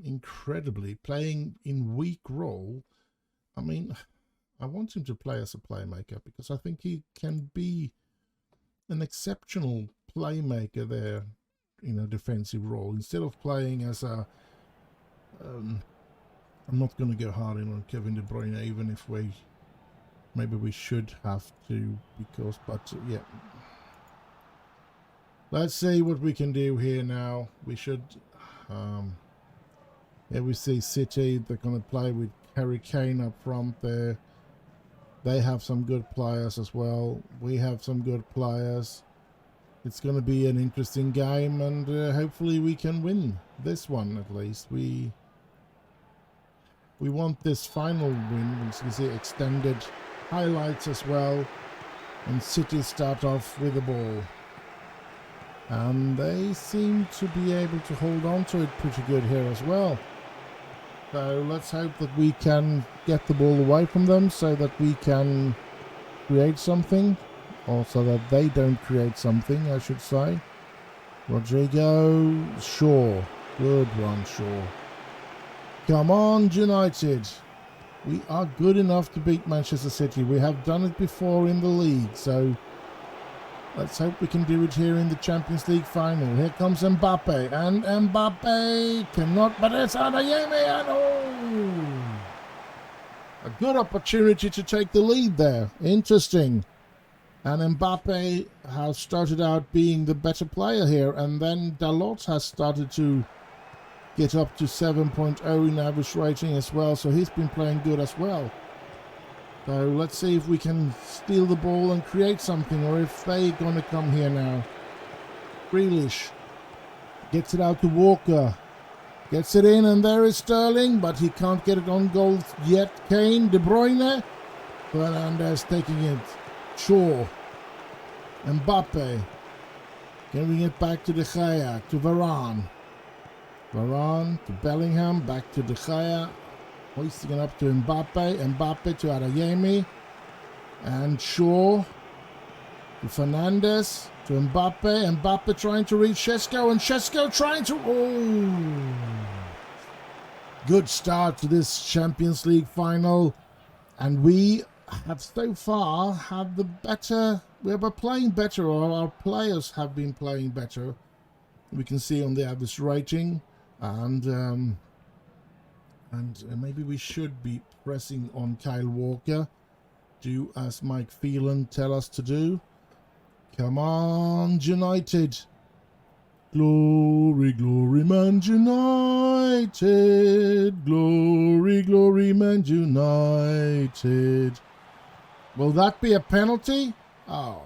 incredibly playing in weak role. I mean, I want him to play as a playmaker because I think he can be an exceptional playmaker there in a defensive role instead of playing as a I'm not going to go hard in on Kevin De Bruyne, even if maybe we should have to, because, but yeah. Let's see what we can do here now. We should, yeah, we see City, they're going to play with Harry Kane up front there. They have some good players as well. We have some good players. It's going to be an interesting game, and hopefully we can win this one at least. We want this final win. You can see extended highlights as well. And City start off with the ball. And they seem to be able to hold on to it pretty good here as well. So let's hope that we can get the ball away from them so that we can create something. Or so that they don't create something, I should say. Rodrigo, Shaw. Good one, Shaw. Come on, United. We are good enough to beat Manchester City. We have done it before in the league, so let's hope we can do it here in the Champions League final. Here comes Mbappe, and Mbappe cannot, but it's Adeyemi, and oh! A good opportunity to take the lead there. Interesting. And Mbappe has started out being the better player here, and then Dalot has started to get up to 7.0 in average rating as well, so he's been playing good as well. So let's see if we can steal the ball and create something, or if they're going to come here now. Grealish gets it out to Walker, gets it in, and there is Sterling, but he can't get it on goal yet. Kane, De Bruyne, Fernandes taking it, Shaw, Mbappe, giving it back to De Gea, to Varane. Varane to Bellingham, back to De Gea, hoisting it up to Mbappe, Mbappe to Adeyemi, and Shaw to Fernandes, to Mbappe, Mbappe trying to reach Šeško, and Šeško trying to, oh! Good start to this Champions League final, and we have so far had the better, we were playing better, or our players have been playing better. We can see on the average rating. And maybe we should be pressing on Kyle Walker. Do as Mike Phelan tell us to do. Come on, United. Glory, glory, Man United. Glory, Man United. Will that be a penalty? Oh.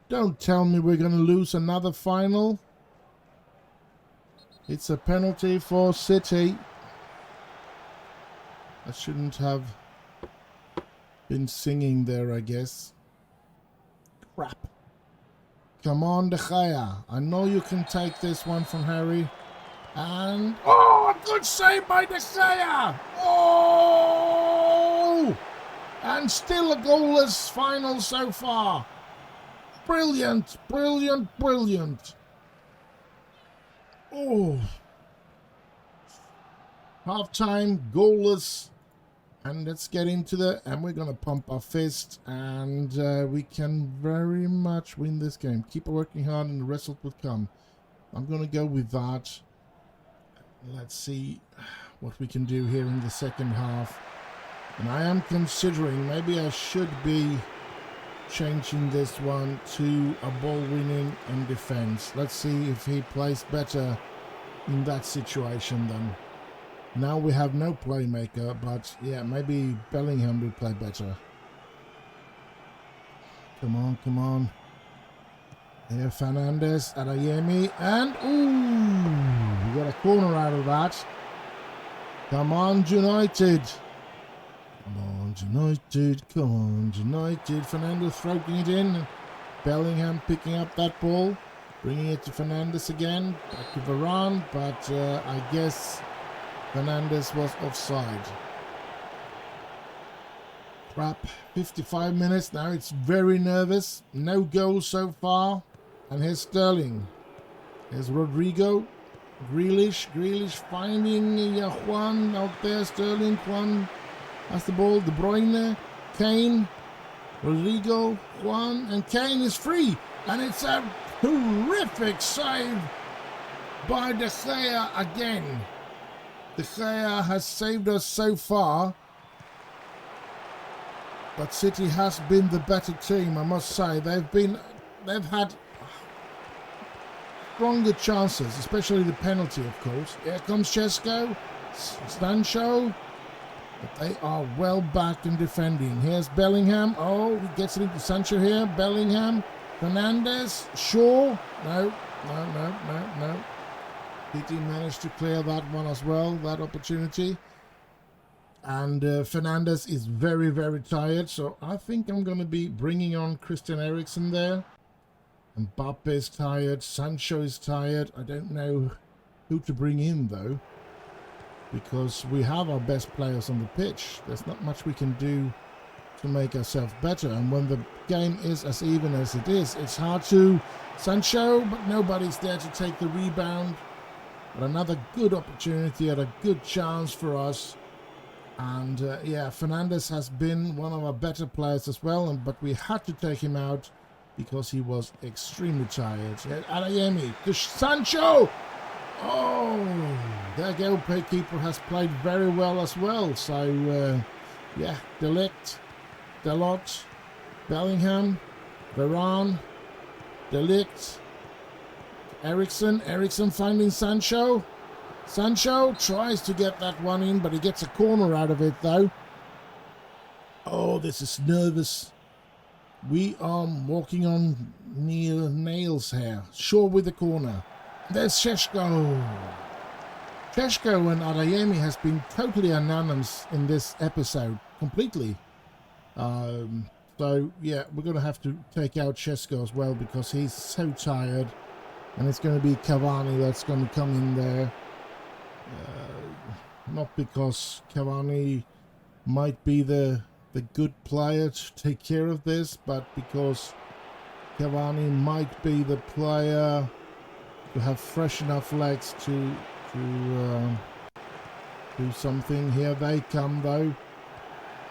Don't tell me we're going to lose another final. It's a penalty for City. I shouldn't have been singing there, I guess. Crap. Come on, De Gea. I know you can take this one from Harry. And... oh, a good save by De Gea! Oh! And still a goalless final so far. Brilliant, brilliant, brilliant. Oh. Half-time, goalless. And let's get into the... and we're going to pump our fist. And we can very much win this game. Keep working hard and the result will come. I'm going to go with that. Let's see what we can do here in the second half. And I am considering maybe I should be changing this one to a ball winning and defense. Let's see if he plays better in that situation then. Now we have no playmaker, but yeah, maybe Bellingham will play better. Come on, come on. Here, Fernandes, Adeyemi, and ooh, we got a corner out of that. Come on, United. Come on, United. Come on, United. Fernandes throwing it in. Bellingham picking up that ball, bringing it to Fernandes again. Back to Varane, but I guess Fernandes was offside. Crap. 55 minutes now. It's very nervous. No goals so far. And here's Sterling. Here's Rodrigo. Grealish finding Juan out there. Sterling. Juan has the ball. De Bruyne. Kane. Rodrigo. Juan. And Kane is free. And it's a horrific save by De Gea again. De Gea has saved us so far. But City has been the better team, I must say. They've had stronger chances, especially the penalty, of course. Here comes Šeško, Sancho, but they are well back in defending. Here's Bellingham. Oh, he gets it into Sancho here. Bellingham, Fernandes, Shaw. No. City managed to clear that one as well, that opportunity. And Fernandes is very, very tired, so I think I'm going to be bringing on Christian Eriksen there. Mbappe is tired, Sancho is tired. I don't know who to bring in, though, because we have our best players on the pitch. There's not much we can do to make ourselves better. And when the game is as even as it is, it's hard to... Sancho, but nobody's there to take the rebound. But another good opportunity and a good chance for us. And yeah, Fernandes has been one of our better players as well, but we had to take him out because he was extremely tired. Adeyemi to Sancho! Oh, their goalkeeper has played very well as well. So yeah, De Ligt, Dalot, Bellingham, Varane, De Ligt, Eriksen finding Sancho. Sancho tries to get that one in, but he gets a corner out of it, though. Oh, this is nervous. We are walking on nails here. Shaw with the corner. There's Šeško. Šeško and Adeyemi has been totally anonymous in this episode. Completely. So, yeah, we're going to have to take out Šeško as well because he's so tired. And it's going to be Cavani that's going to come in there. Not because Cavani might be the good player to take care of this, but because Cavani might be the player to have fresh enough legs to do something. Here they come, though.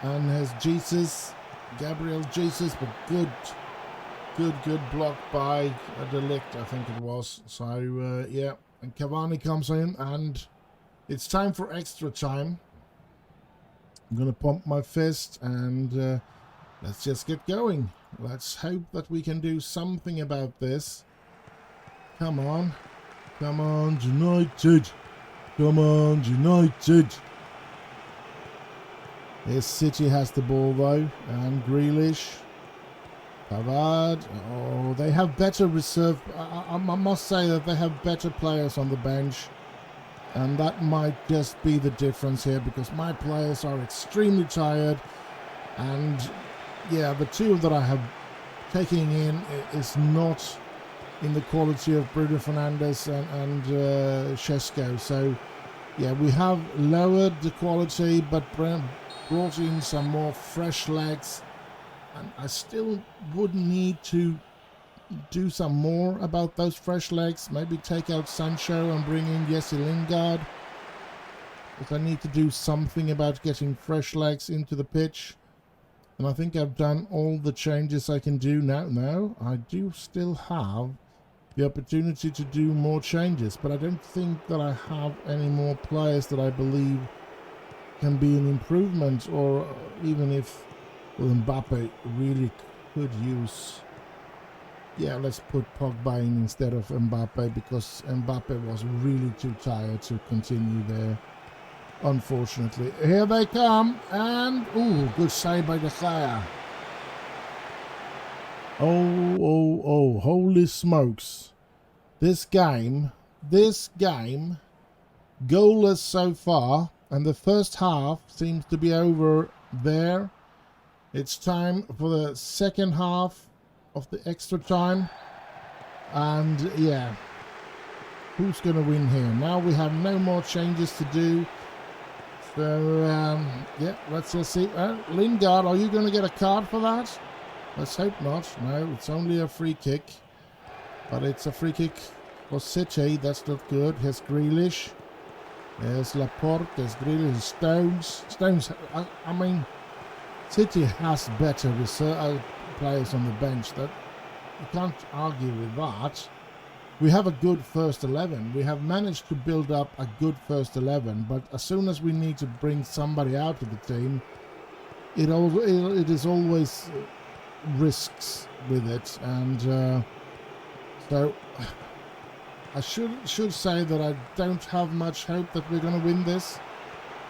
And there's Jesus, Gabriel Jesus, but good block by De Ligt, I think it was. So, yeah, and Cavani comes in, and it's time for extra time. I'm going to pump my fist, and let's just get going. Let's hope that we can do something about this. Come on. Come on, United. Come on, United. Here's City has the ball though, and Grealish. Pavard. Oh, they have better reserve. I must say that they have better players on the bench. And that might just be the difference here, because my players are extremely tired. And yeah, the two that I have taken in is not in the quality of Bruno Fernandes and Šeško. So yeah, we have lowered the quality, but brought in some more fresh legs. And I still would need to do some more about those fresh legs. Maybe take out Sancho and bring in Jesse Lingard. But I need to do something about getting fresh legs into the pitch. And I think I've done all the changes I can do now. No, I do still have the opportunity to do more changes. But I don't think that I have any more players that I believe can be an improvement. Or even if Mbappe really could use... Yeah, let's put Pogba in instead of Mbappe, because Mbappe was really too tired to continue there, unfortunately. Here they come, and ooh, good save by De Gea. Oh, holy smokes. This game, goalless so far, and the first half seems to be over there. It's time for the second half of the extra time, and yeah, who's gonna win here? Now we have no more changes to do, so yeah, let's just see. Lingard, are you gonna get a card for that? Let's hope not. No, it's only a free kick, but it's a free kick for City. That's not good. Here's Grealish, there's Laporte, there's Grealish, Stones. I mean, City has better reserve players on the bench. That you can't argue with that. We have a good first 11. We have managed to build up a good first 11, but as soon as we need to bring somebody out of the team, it is always risks with it. And so I should say that I don't have much hope that we're going to win this,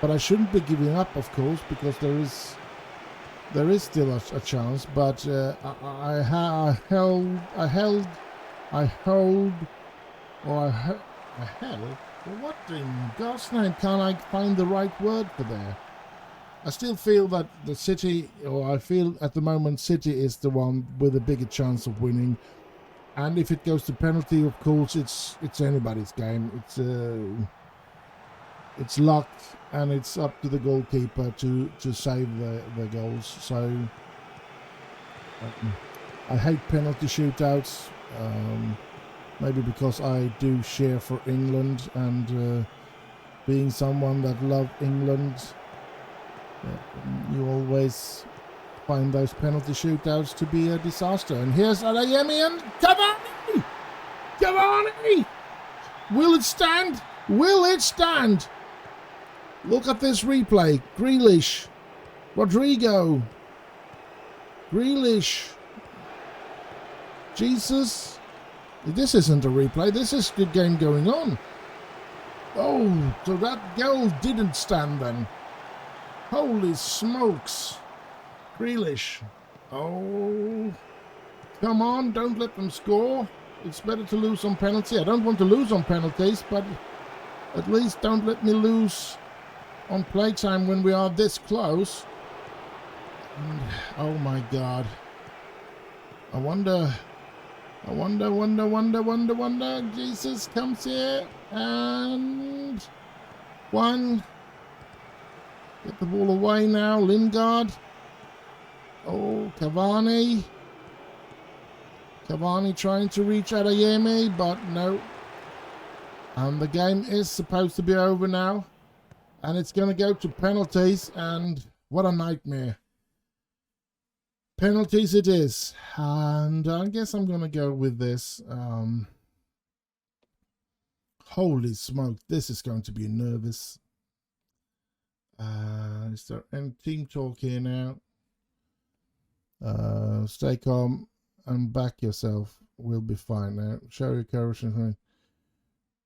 but I shouldn't be giving up, of course, because there is still a chance. But I held. Well, what in God's name can't I find the right word for there? I still feel that the City, or I feel at the moment City is the one with a bigger chance of winning. And if it goes to penalty, of course, it's anybody's game. It's luck, and it's up to the goalkeeper to save the goals. So I hate penalty shootouts, maybe because I do cheer for England, and being someone that loves England, you always find those penalty shootouts to be a disaster. And here's Adeyemi and Cavani! Cavani! Will it stand? Will it stand? Look at this replay. Grealish. Rodrigo. Grealish. Jesus. This isn't a replay. This is the game going on. Oh, so that goal didn't stand then. Holy smokes. Grealish. Oh. Come on, don't let them score. It's better to lose on penalty. I don't want to lose on penalties, but at least don't let me lose on playtime when we are this close. And, oh my God. I wonder. Jesus comes here, and one. Get the ball away now. Lingard. Oh, Cavani. Cavani trying to reach Adeyemi, but no. And the game is supposed to be over now. And it's going to go to penalties, and what a nightmare. Penalties it is. And I guess I'm going to go with this. Holy smoke, this is going to be nervous. Is there any team talk here now? Stay calm and back yourself. We'll be fine now. Show your courage.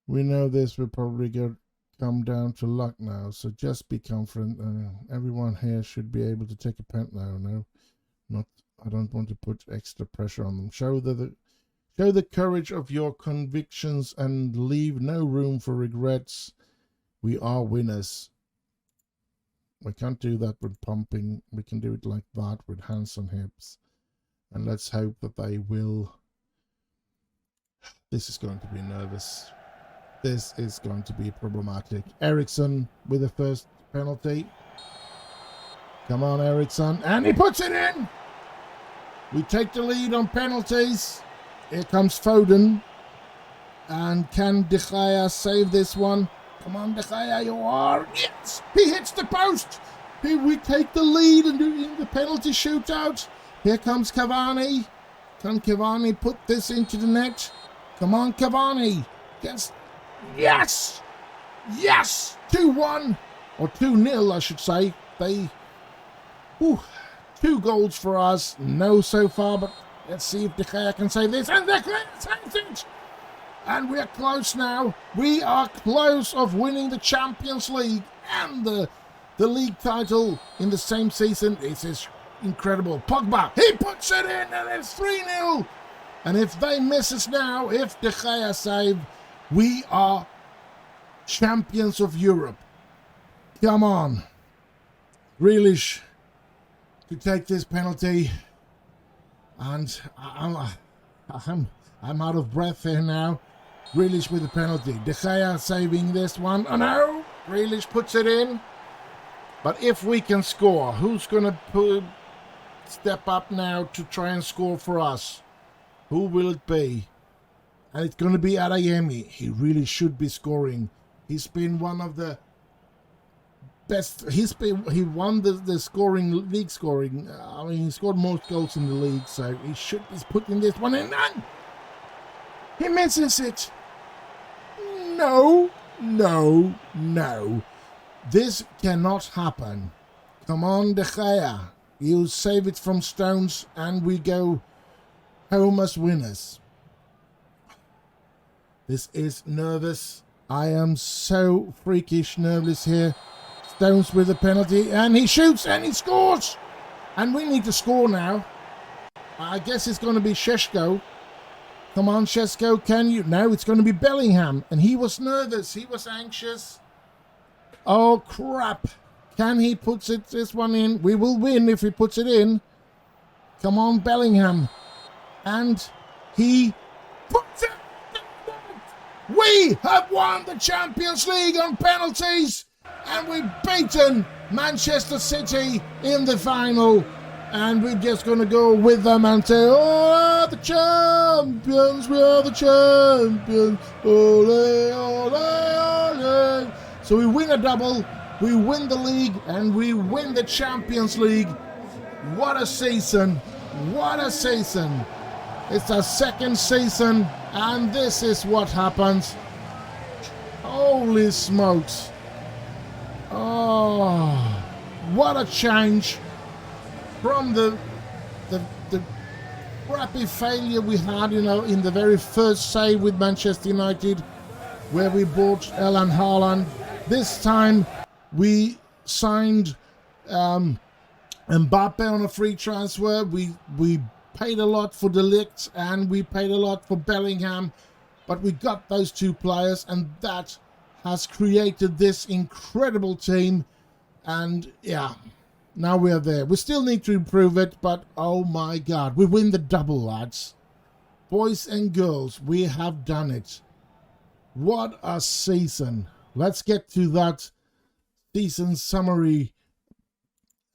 We know this will probably get come down to luck now. So just be confident. Everyone here should be able to take a pen. No, not. I don't want to put extra pressure on them. Show the courage of your convictions and leave no room for regrets. We are winners. We can't do that with pumping. We can do it like that with hands on hips. And let's hope that they will. This is going to be nervous. This is going to be problematic. Eriksson with the first penalty. Come on, Eriksson. And he puts it in! We take the lead on penalties. Here comes Foden. And can De Gea save this one? Come on, De Gea, you are. Yes! He hits the post! We take the lead in the penalty shootout. Here comes Cavani. Can Cavani put this into the net? Come on, Cavani. Yes! Yes! Yes! 2-1. Or 2-0, I should say. Two goals for us. No so far, but let's see if De Gea can save this. And De Gea saves it! And we're close now. We are close of winning the Champions League and the league title in the same season. This is incredible. Pogba, he puts it in and it's 3-0. And if they miss us now, if De Gea save, we are champions of Europe. Come on. Grealish to take this penalty. And I'm out of breath here now. Grealish with the penalty. De Gea saving this one. Oh no! Grealish puts it in. But if we can score, who's going to step up now to try and score for us? Who will it be? And it's going to be Adeyemi. He really should be scoring. He's been one of the best. He won the scoring, league scoring. I mean, he scored most goals in the league, so he should be putting this one in. And he misses it. No. This cannot happen. Come on, De Gea. You save it from Stones and we go home as winners. This is nervous. I am so freakish nervous here. Stones with the penalty and he shoots and he scores. And we need to score now. I guess it's going to be Šeško. Come on, Šeško, can you? No, it's going to be Bellingham. And he was nervous. He was anxious. Oh, crap. Can he put this one in? We will win if he puts it in. Come on, Bellingham. And he puts it in. We have won the Champions League on penalties. And we've beaten Manchester City in the final. And we're just going to go with them and say, oh, the champions, we are the champions. Ole, ole, ole. So we win a double, we win the league, and we win the Champions League. What a season. What a season. It's our second season, and this is what happens. Holy smokes. Oh, what a change. From the crappy failure we had, in the very first save with Manchester United, where we bought Erling Haaland. This time we signed Mbappe on a free transfer. We paid a lot for De Ligt and we paid a lot for Bellingham, but we got those two players, and that has created this incredible team. And yeah. Now we are there. We still need to improve it, but oh my God, we win the double, lads. Boys and girls, we have done it. What a season. Let's get to that season summary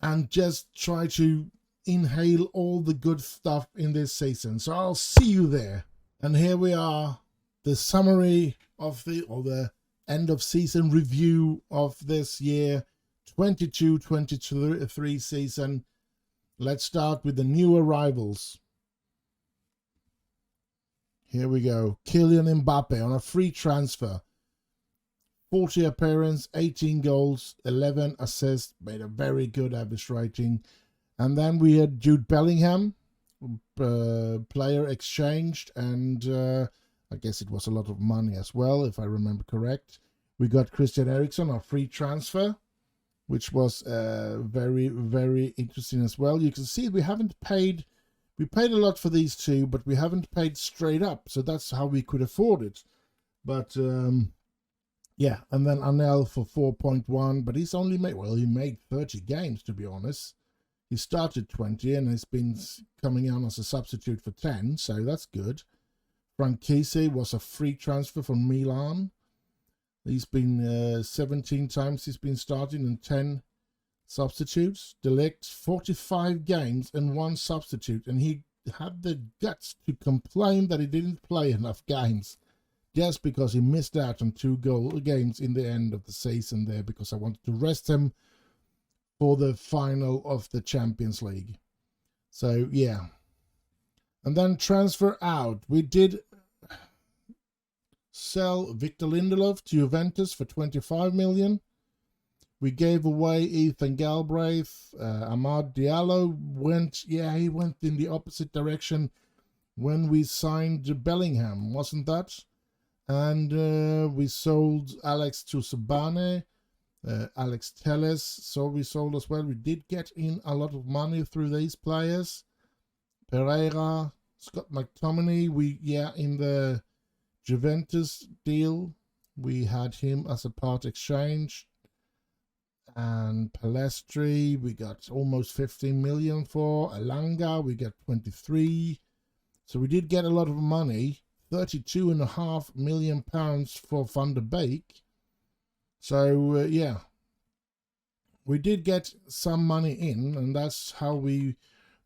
and just try to inhale all the good stuff in this season. So I'll see you there. And here we are, the summary of the end of season review of this year. 22-23 season. Let's start with the new arrivals. Here we go. Kylian Mbappe on a free transfer. 40 appearances, 18 goals, 11 assists, made a very good average rating. And then we had Jude Bellingham, player exchanged, and I guess it was a lot of money as well, if I remember correct. We got Christian Eriksen, our free transfer, which was very, very interesting as well. You can see we haven't paid, we paid a lot for these two, but we haven't paid straight up. So that's how we could afford it. But yeah, and then Anel for 4.1, but he's only made, well, he made 30 games, to be honest. He started 20 and has been coming on as a substitute for 10, so that's good. Frankese was a free transfer from Milan. He's been 17 times he's been starting and 10 substitutes. De Ligt, 45 games and 1 substitute, and he had the guts to complain that he didn't play enough games just because he missed out on 2 games in the end of the season there because I wanted to rest him for the final of the Champions League. So yeah. And then transfer out. We did sell Victor Lindelof to Juventus for 25 million. We gave away Ethan Galbraith. Amad Diallo went, yeah, he went in the opposite direction when we signed Bellingham, wasn't that? And we sold Alex to Sabane, Alex Telles, so we sold as well. We did get in a lot of money through these players. Pereira, Scott McTominay, in the Juventus deal, we had him as a part exchange. And Palestri, we got almost 15 million for. Alanga, we got 23. So we did get a lot of money. 32.5 million pounds for Van der Beek. So yeah, we did get some money in, and that's how we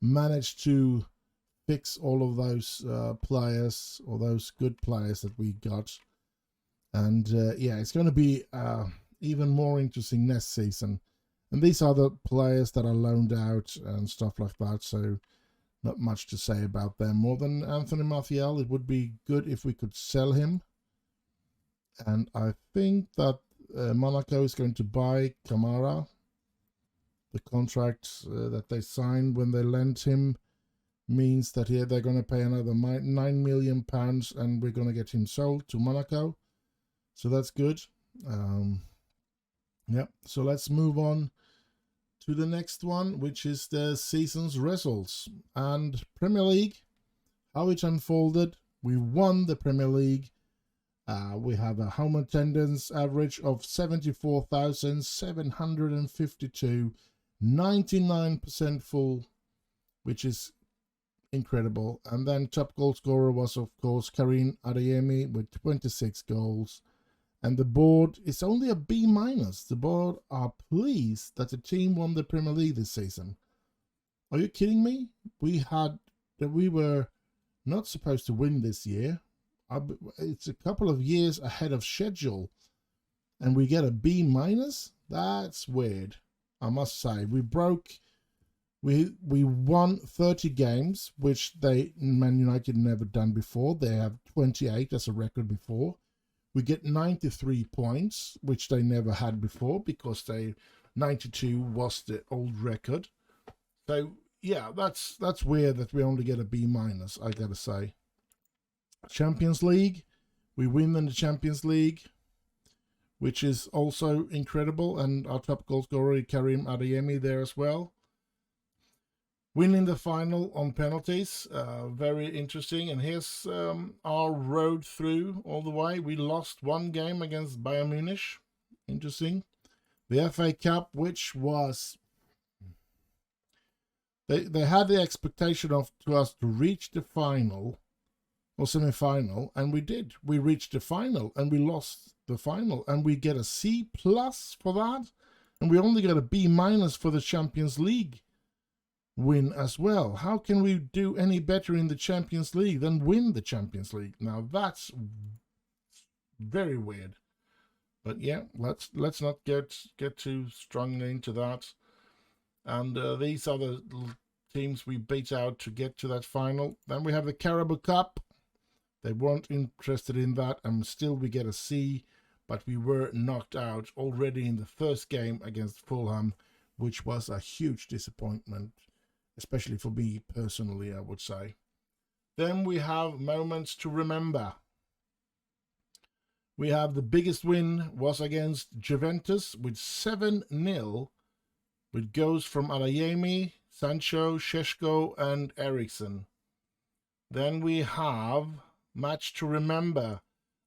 managed to fix all of those players, or those good players that we got. And yeah, it's going to be even more interesting next season. And these are the players that are loaned out and stuff like that, so not much to say about them. More than Anthony Martial, it would be good if we could sell him. And I think that Monaco is going to buy Kamara. The contract that they signed when they lent him means that here they're going to pay another £9 million and we're going to get him sold to Monaco. So that's good. Yeah, so let's move on to the next one, which is the season's results. And Premier League, how it unfolded. We won the Premier League. We have a home attendance average of 74,752, 99% full, which is incredible. And then top goal scorer was, of course, Karim Adeyemi with 26 goals. And the board is only a B-. The board are pleased that the team won the Premier League this season. Are you kidding me? We were not supposed to win this year. It's a couple of years ahead of schedule, and we get a B-. That's weird, I must say. We won 30 games, which Man United never done before. They have 28 as a record before. We get 93 points, which they never had before because 92 was the old record. So yeah, that's weird that we only get a B-, I gotta say. Champions League, we win in the Champions League, which is also incredible, and our top goal scorer Karim Adeyemi there as well. Winning the final on penalties, very interesting. And here's our road through all the way. We lost 1 game against Bayern Munich. Interesting. The FA Cup, which was... They had the expectation of us to reach the final or semi-final, and we did. We reached the final, and we lost the final. And we get a C+ for that. And we only get a B- for the Champions League win as well. How can we do any better in the Champions League than win the Champions League? Now that's very weird. But yeah, let's not get too strongly into that. And these are the teams we beat out to get to that final. Then we have the Carabao Cup. They weren't interested in that, and still we get a C, but we were knocked out already in the first game against Fulham, which was a huge disappointment, especially for me personally, I would say. Then we have moments to remember. We have the biggest win was against Juventus with 7-0, with goals from Adeyemi, Sancho, Šeško, and Eriksen. Then we have match to remember,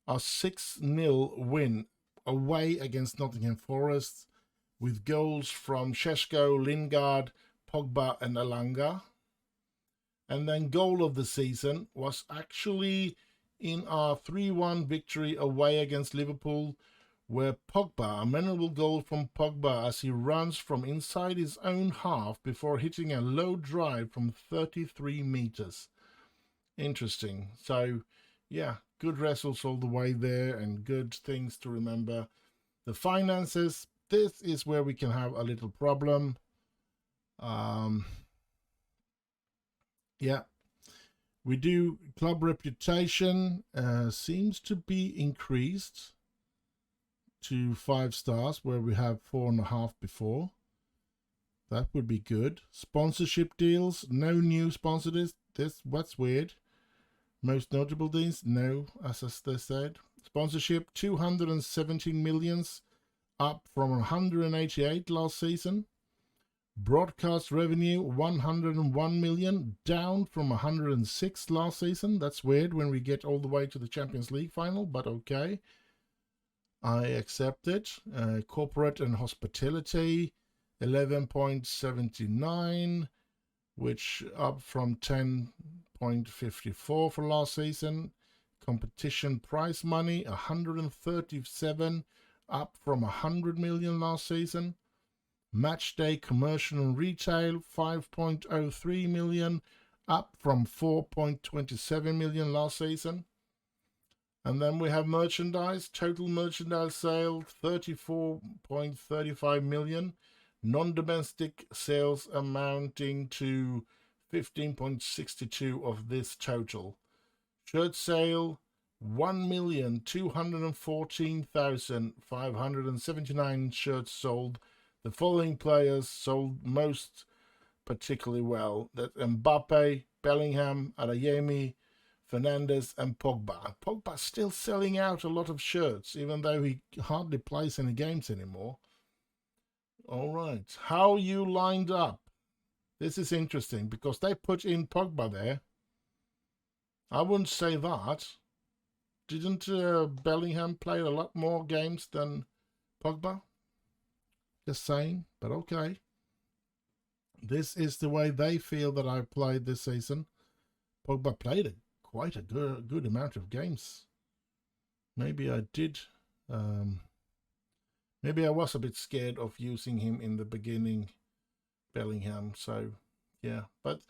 a 6-0 win away against Nottingham Forest, with goals from Šeško, Lingard, Pogba, and Elanga. And then goal of the season was actually in our 3-1 victory away against Liverpool, where Pogba, a memorable goal from Pogba as he runs from inside his own half before hitting a low drive from 33 meters. Interesting. So, yeah, good results all the way there and good things to remember. The finances, this is where we can have a little problem. Yeah. We do club reputation seems to be increased to 5 stars, where we have 4.5 before. That would be good. Sponsorship deals, no new sponsors. What's weird. Most notable deals, no, as they said. Sponsorship, 217 millions, up from 188 last season. Broadcast revenue, 101 million, down from 106 last season. That's weird when we get all the way to the Champions League final, but okay. I accept it. Corporate and hospitality, 11.79, which up from 10.54 for last season. Competition prize money, 137, up from 100 million last season. Matchday commercial and retail, 5.03 million, up from 4.27 million last season. And then we have merchandise, total merchandise sales, 34.35 million. Non-domestic sales amounting to 15.62 of this total. Shirt sale, 1,214,579 shirts sold. The following players sold most particularly well. That's Mbappe, Bellingham, Adeyemi, Fernandes, and Pogba. Pogba's still selling out a lot of shirts, even though he hardly plays any games anymore. All right, how you lined up. This is interesting because they put in Pogba there. I wouldn't say that. Didn't Bellingham play a lot more games than Pogba? Just saying, but okay. This is the way they feel that I played this season. Pogba played quite a good amount of games. Maybe I did. Maybe I was a bit scared of using him in the beginning, Bellingham. So, yeah, but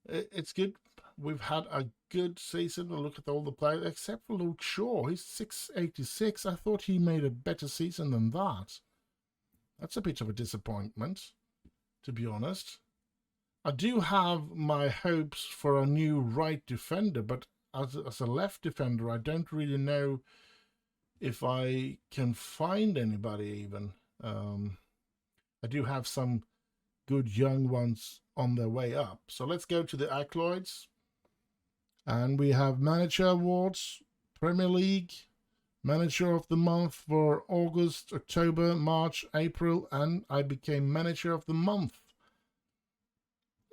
it's good. We've had a good season. Look at all the players, except for Luke Shaw. He's 686. I thought he made a better season than that. That's a bit of a disappointment, to be honest. I do have my hopes for a new right defender, but as a left defender, I don't really know if I can find anybody even. I do have some good young ones on their way up. So let's go to the accolades. And we have Manager Awards, Premier League, Manager of the Month for August, October, March, April, and I became Manager of the Month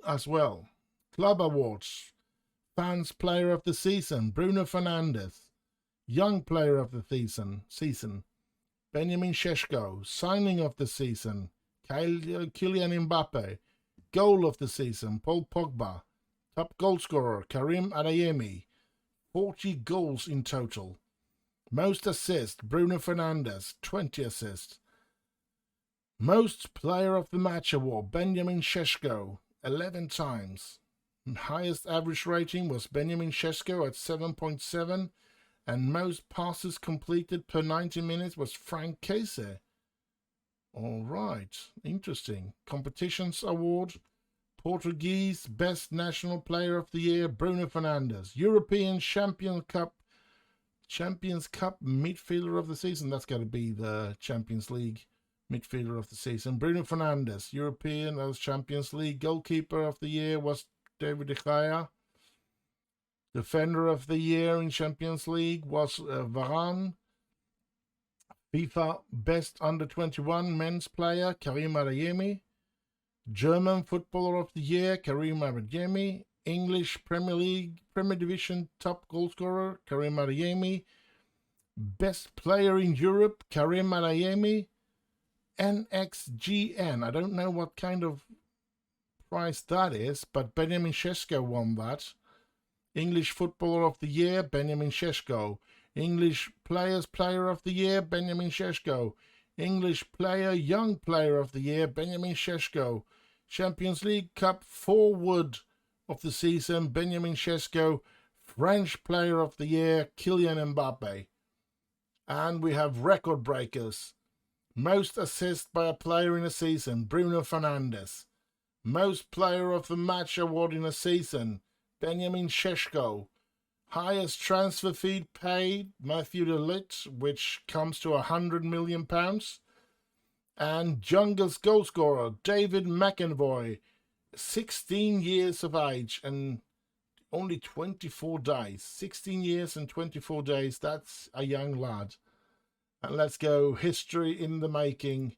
as well. Club Awards, Fans Player of the Season, Bruno Fernandes. Young Player of the season, Benjamin Šeško. Signing of the season, Kylian Mbappe. Goal of the season, Paul Pogba. Top goal scorer, Karim Adeyemi. 40 goals in total. Most assists, Bruno Fernandes, 20 assists. Most Player of the Match award, Benjamin Šeško, 11 times. Highest average rating was Benjamin Šeško at 7.7, and most passes completed per 90 minutes was Frank Kessie. All right, interesting. Competitions award, Portuguese Best National Player of the Year, Bruno Fernandes. European Champions Cup Midfielder of the Season. That's got to be the Champions League Midfielder of the Season. Bruno Fernandes. European as Champions League Goalkeeper of the Year was David De Gea. Defender of the Year in Champions League was Varane. FIFA Best Under-21 Men's Player, Karim Adeyemi. German Footballer of the Year, Karim Adeyemi. English Premier Division Top Goalscorer, Karim Adeyemi. Best Player in Europe, Karim Adeyemi. NXGN, I don't know what kind of prize that is, but Benjamin Šeško won that. English Footballer of the Year, Benjamin Šeško. English Player of the Year, Benjamin Šeško. English Young Player of the Year, Benjamin Šeško. Champions League Cup Forward of the Season, Benjamin Šeško. French Player of the Year, Kylian Mbappe. And we have record breakers. Most assists by a player in a season, Bruno Fernandes. Most Player of the Match award in a season, Benjamin Šeško. Highest transfer fee paid, Matthew de Ligt, which comes to £100 million. And youngest goalscorer, David McAvoy, 16 years of age and only 24 days. 16 years and 24 days, that's a young lad. And let's go history in the making,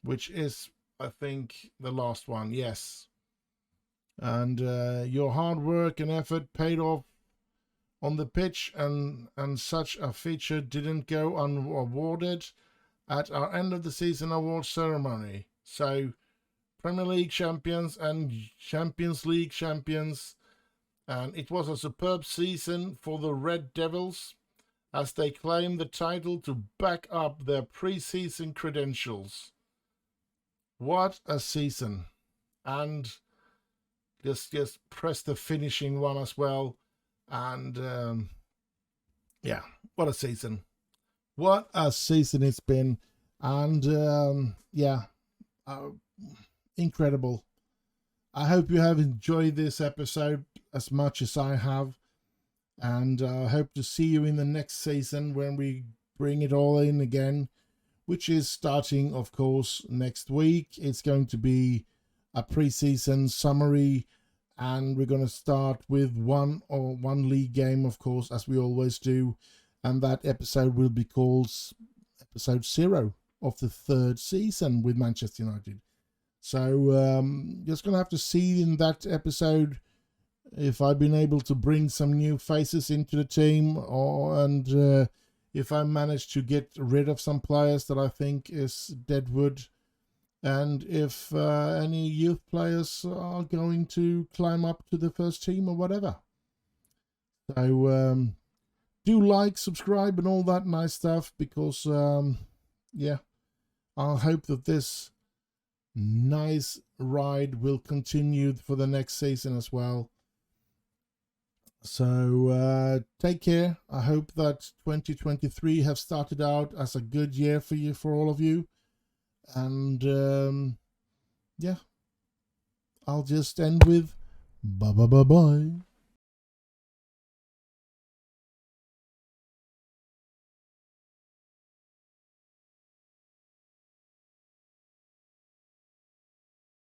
which is, I think, the last one, yes. And your hard work and effort paid off on the pitch, and such a feature didn't go unawarded at our end of the season award ceremony. So, Premier League champions and Champions League champions, and it was a superb season for the Red Devils, as they claim the title to back up their pre-season credentials. What a season. And just press the finishing one as well. And yeah, what a season. What a season it's been. And yeah, incredible. I hope you have enjoyed this episode as much as I have. And I hope to see you in the next season when we bring it all in again, which is starting, of course, next week. It's going to be a pre-season summary, and we're going to start with one league game, of course, as we always do. And that episode will be called episode 0 of the 3rd season with Manchester United. So just going to have to see in that episode if I've been able to bring some new faces into the team, and if I manage to get rid of some players that I think is deadwood, and if any youth players are going to climb up to the first team or whatever. So do like, subscribe and all that nice stuff, because yeah, I hope that this nice ride will continue for the next season as well. So take care. I hope that 2023 have started out as a good year for you, for all of you. And yeah, I'll just end with bye bye bye bye.